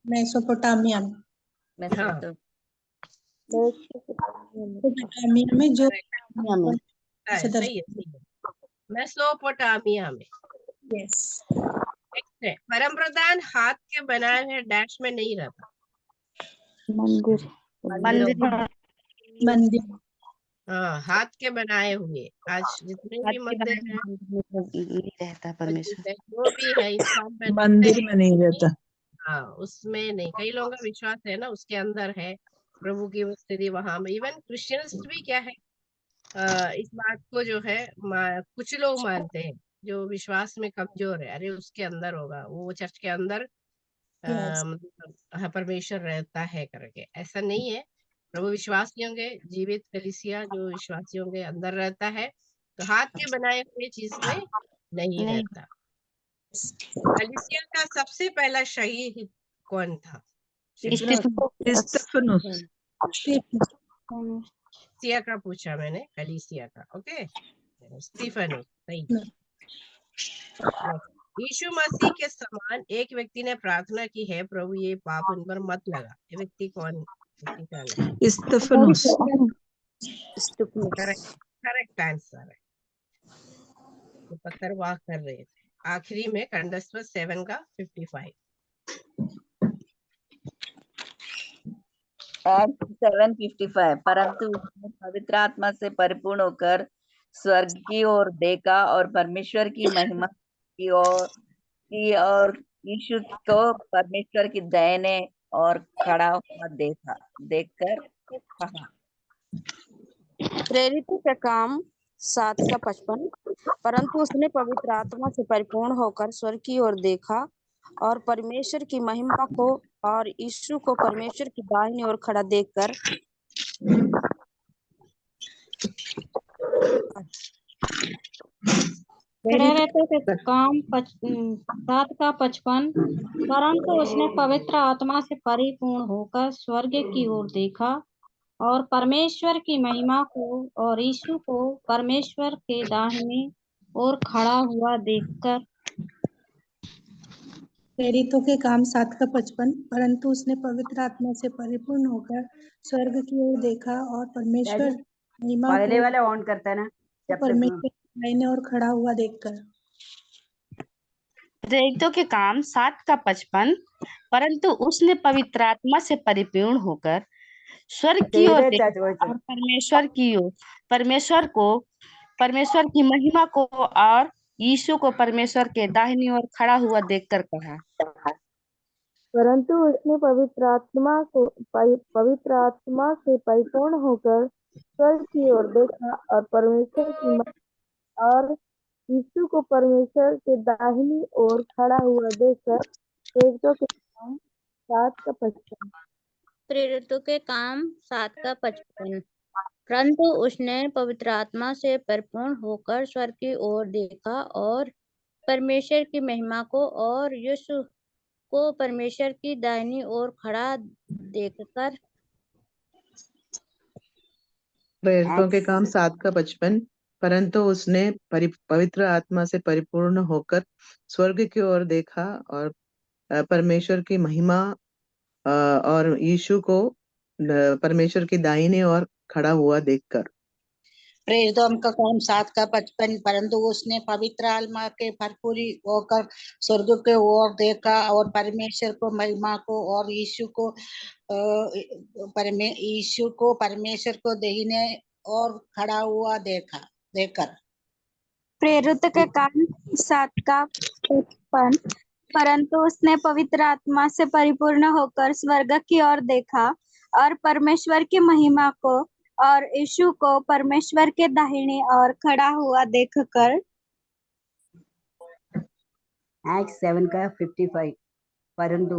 मेसोपोटामिया में। हाँ, मेसोपोटामिया में जो सही है। मेसोपोटामिया में। यस नेक्स्ट है, परम प्रधान हाथ के बनाए हुए डैश में नहीं रहता। मंदिर हाँ, हाथ के बनाए हुए। आज जितने भी मंदिर हैं, रहता परमेश्वर, जो भी है इंसान पे मंदिर में नहीं रहता। हाँ, उसमें नहीं। कई लोगों का विश्वास है ना उसके अंदर है प्रभु की उपस्थिति वहां में। इवन क्रिश्चियंस भी क्या है, इस बात को जो है कुछ लोग मानते हैं जो विश्वास में कमजोर है, अरे उसके अंदर होगा, वो चर्च के अंदर मतलब परमेश्वर रहता है करके। ऐसा नहीं है। प्रभु विश्वासियों के जीवित कलीसिया जो विश्वासियों के अंदर रहता है, तो हाथ के बनाए हुए चीज में नहीं रहता। कलीसिया का सबसे पहला शहीद कौन था? स्तिफनुस। कलीसिया का पूछा मैंने, कलीसिया का। ओके, स्टीफनुस सही। यीशु मसीह के समान एक व्यक्ति ने प्रार्थना की है, प्रभु ये पाप उन पर मत लगा। ये व्यक्ति कौन व्यक्ति का नाम? स्तिफनुस। करेक्ट आंसर है। तो पत्थरवाह कर रहे थे। आखिरी में कंडस्पर 7 का 55। Acts 7:55 परंतु उसने पवित्र आत्मा से परिपूर्ण होकर स्वर्ग की ओर देखा और परमेश्वर की महिमा और यीशु को परमेश्वर की दाहिने और खड़ा हुआ देखकर कहा। प्रेरितों के काम 7 का 55 परंतु उसने पवित्र आत्मा से परिपूर्ण होकर स्वर्ग की ओर देखा और परमेश्वर की महिमा को और यीशु को परमेश्वर की दाहिनी ओर खड़ा देखकर प्रेरितों के काम 7 का 55 परंतु उसने पवित्र आत्मा से परिपूर्ण होकर स्वर्ग की ओर देखा और परमेश्वर की महिमा को और यीशु को परमेश्वर के दाहिने ओर खड़ा हुआ देखकर। प्रेरितों के काम 7 का 55 परंतु उसने पवित्र आत्मा से परिपूर्ण होकर स्वर्ग की ओर देखा और परमेश्वर महिमा पहले वाले ऑन करता है ना, परमेश्वर के दाहिने ओर खड़ा हुआ देखकर। प्रेरितों के काम 7 का 55 परंतु उसने पवित्र आत्मा से परिपूर्ण होकर स्वर्ग की ओर देखा और परमेश्वर की महिमा को और यीशु को परमेश्वर के दाहिनी ओर खड़ा हुआ देखकर कहा। परंतु उसने पवित्र आत्मा से परिपूर्ण होकर स्वर्ग की ओर देखा और परमेश्वर की और यीशु को परमेश्वर के दाहिनी ओर खड़ा हुआ देखकर। प्रेरितों के काम 7 का 55 प्रेरितों के काम 7 का 55 परंतु उसने पवित्र आत्मा से परिपूर्ण होकर स्वर्ग की ओर देखा और परमेश्वर की महिमा को और यीशु को परमेश्वर की दाहिनी ओर खड़ा देखकर। प्रेरितों के काम 7 का 55 परंतु उसने पवित्र आत्मा से परिपूर्ण होकर स्वर्ग की ओर देखा और परमेश्वर की महिमा और यीशु को परमेश्वर की दाहिने ओर खड़ा हुआ देखकर। प्रेरितों का काम 7 का 55 परंतु उसने पवित्र आत्मा के भरपूरी होकर स्वर्ग के ओर देखा और परमेश्वर को महिमा को और यीशु को परमेश्वर को दाहिने ओर खड़ा हुआ देखकर। प्रेरितों के काम 7 का 55 परंतु उसने पवित्र आत्मा से परिपूर्ण होकर स्वर्ग की ओर देखा और परमेश्वर की महिमा को और यीशु को परमेश्वर के दाहिने ओर खड़ा हुआ देखकर। Acts 7 का 55 परंतु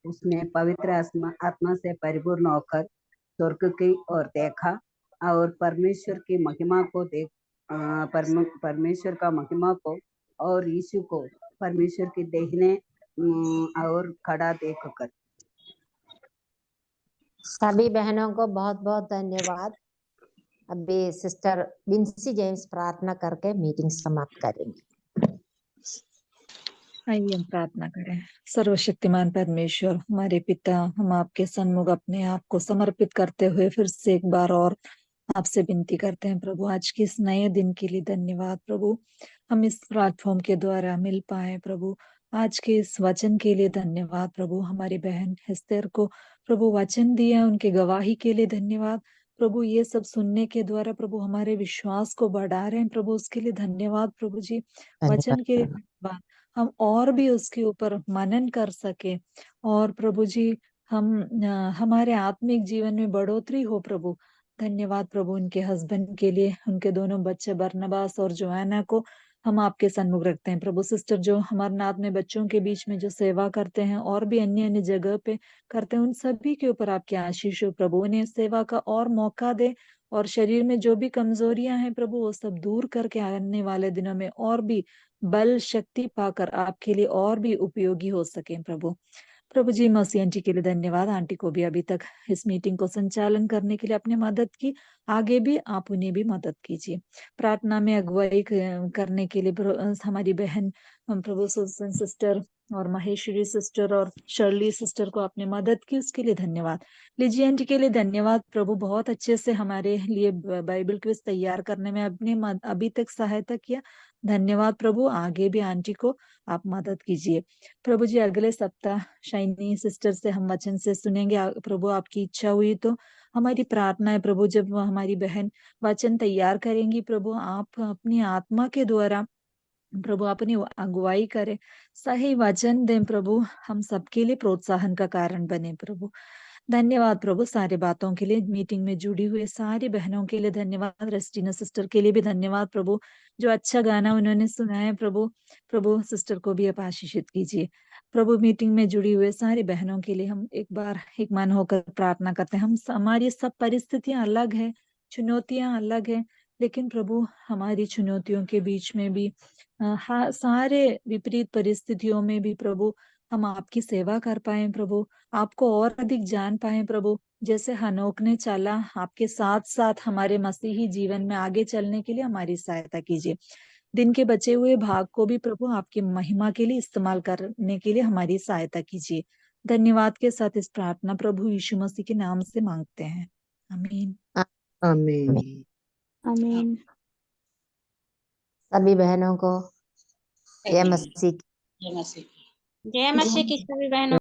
उसने पवित्र आत्मा से परिपूर्ण होकर स्वर्ग की ओर देखा और परमेश्वर की महिमा को परमेश्वर का महिमा को और यीशु को परमेश्वर के दाहिने और खड़ा देखकर। सभी बहनों को बहुत बहुत धन्यवाद। अभी सिस्टर विंसी जेम्स प्रार्थना करके मीटिंग समाप्त करेंगे। आइए हम प्रार्थना करें। सर्वशक्तिमान परमेश्वर हमारे पिता, हम आपके सन्मुख अपने आप को समर्पित करते हुए फिर से एक बार और आपसे विनती करते हैं प्रभु, आज के इस नए दिन के लिए धन्यवाद प्रभु। हम इस प्लेटफॉर्म के द्वारा मिल पाए प्रभु, आज के इस वचन के लिए धन्यवाद प्रभु। हमारी बहन एस्थर को प्रभु वचन दिया, उनके गवाही के लिए धन्यवाद प्रभु। ये सब सुनने के द्वारा प्रभु हमारे विश्वास को बढ़ा रहे हैं प्रभु, उसके लिए धन्यवाद प्रभु जी। वचन के लिए धन्यवाद, हम और भी उसके ऊपर मनन कर सके और प्रभु जी हमारे आत्मिक जीवन में बढ़ोतरी हो प्रभु। धन्यवाद प्रभु उनके हस्बैंड के लिए, उनके दोनों बच्चे बरनबास और जोआना को हम आपके सन्मुख रखते हैं प्रभु। सिस्टर जो अमरनाथ में बच्चों के बीच में जो सेवा करते हैं और भी अन्य अन्य जगह पे करते हैं, उन सभी के ऊपर आपकी आशीष हो प्रभु। उन्हें सेवा का और मौका दे और शरीर में जो भी कमजोरियां हैं प्रभु वो सब दूर करके आने वाले दिनों में और भी बल शक्ति पाकर आपके लिए और भी उपयोगी हो सके प्रभु। प्रभु जी मौसी आंटी के लिए धन्यवाद। आंटी को भी अभी तक इस मीटिंग को संचालन करने के लिए आपने मदद की, आगे भी आप उन्हें भी मदद कीजिए। प्रार्थना में अगुवाई करने के लिए हमारी बहन प्रभु सुसन सिस्टर और महेश्वरी सिस्टर और शर्ली सिस्टर को आपने मदद की, उसके लिए धन्यवाद। लिजी आंटी के लिए धन्यवाद प्रभु, बहुत अच्छे से हमारे लिए बाइबल क्विज तैयार करने में आपने अभी तक सहायता किया, धन्यवाद प्रभु। आगे भी आंटी को आप मदद कीजिए प्रभु जी। अगले सप्ताह शाइनी सिस्टर से हम वचन से सुनेंगे प्रभु, आपकी इच्छा हुई तो। हमारी प्रार्थना है प्रभु, जब हमारी बहन वचन तैयार करेंगी प्रभु, आप अपनी आत्मा के द्वारा प्रभु अपनी अगुवाई करे, सही वचन दें प्रभु, हम सबके लिए प्रोत्साहन का कारण बने प्रभु। धन्यवाद प्रभु सारे बातों के लिए। मीटिंग में जुड़ी हुई सारी बहनों के लिए धन्यवाद। रेस्टिना सिस्टर के लिए भी धन्यवाद प्रभु, जो अच्छा गाना उन्होंने सुनाया प्रभु। प्रभु सिस्टर को भी आप आशीषित कीजिए प्रभु। मीटिंग में जुड़ी हुए सारी बहनों के लिए हम एक बार एक मन होकर प्रार्थना करते हैं। हमारी सब परिस्थितियां अलग है, चुनौतियां अलग है, लेकिन प्रभु हमारी चुनौतियों के बीच में भी सारे विपरीत परिस्थितियों में भी प्रभु हम आपकी सेवा कर पाए प्रभु, आपको और अधिक जान पाए प्रभु। जैसे हनोक ने चला, आपके साथ साथ हमारे मसीही जीवन में आगे चलने के लिए हमारी सहायता कीजिए। दिन के बचे हुए भाग को भी प्रभु आपकी महिमा के लिए इस्तेमाल करने के लिए हमारी सहायता कीजिए। धन्यवाद के साथ इस प्रार्थना प्रभु यीशु मसीह के नाम से मांगते हैं, आमीन आमीन। आमीन। सभी बहनों को जय मसीह। जय मसीह की सभी बहनों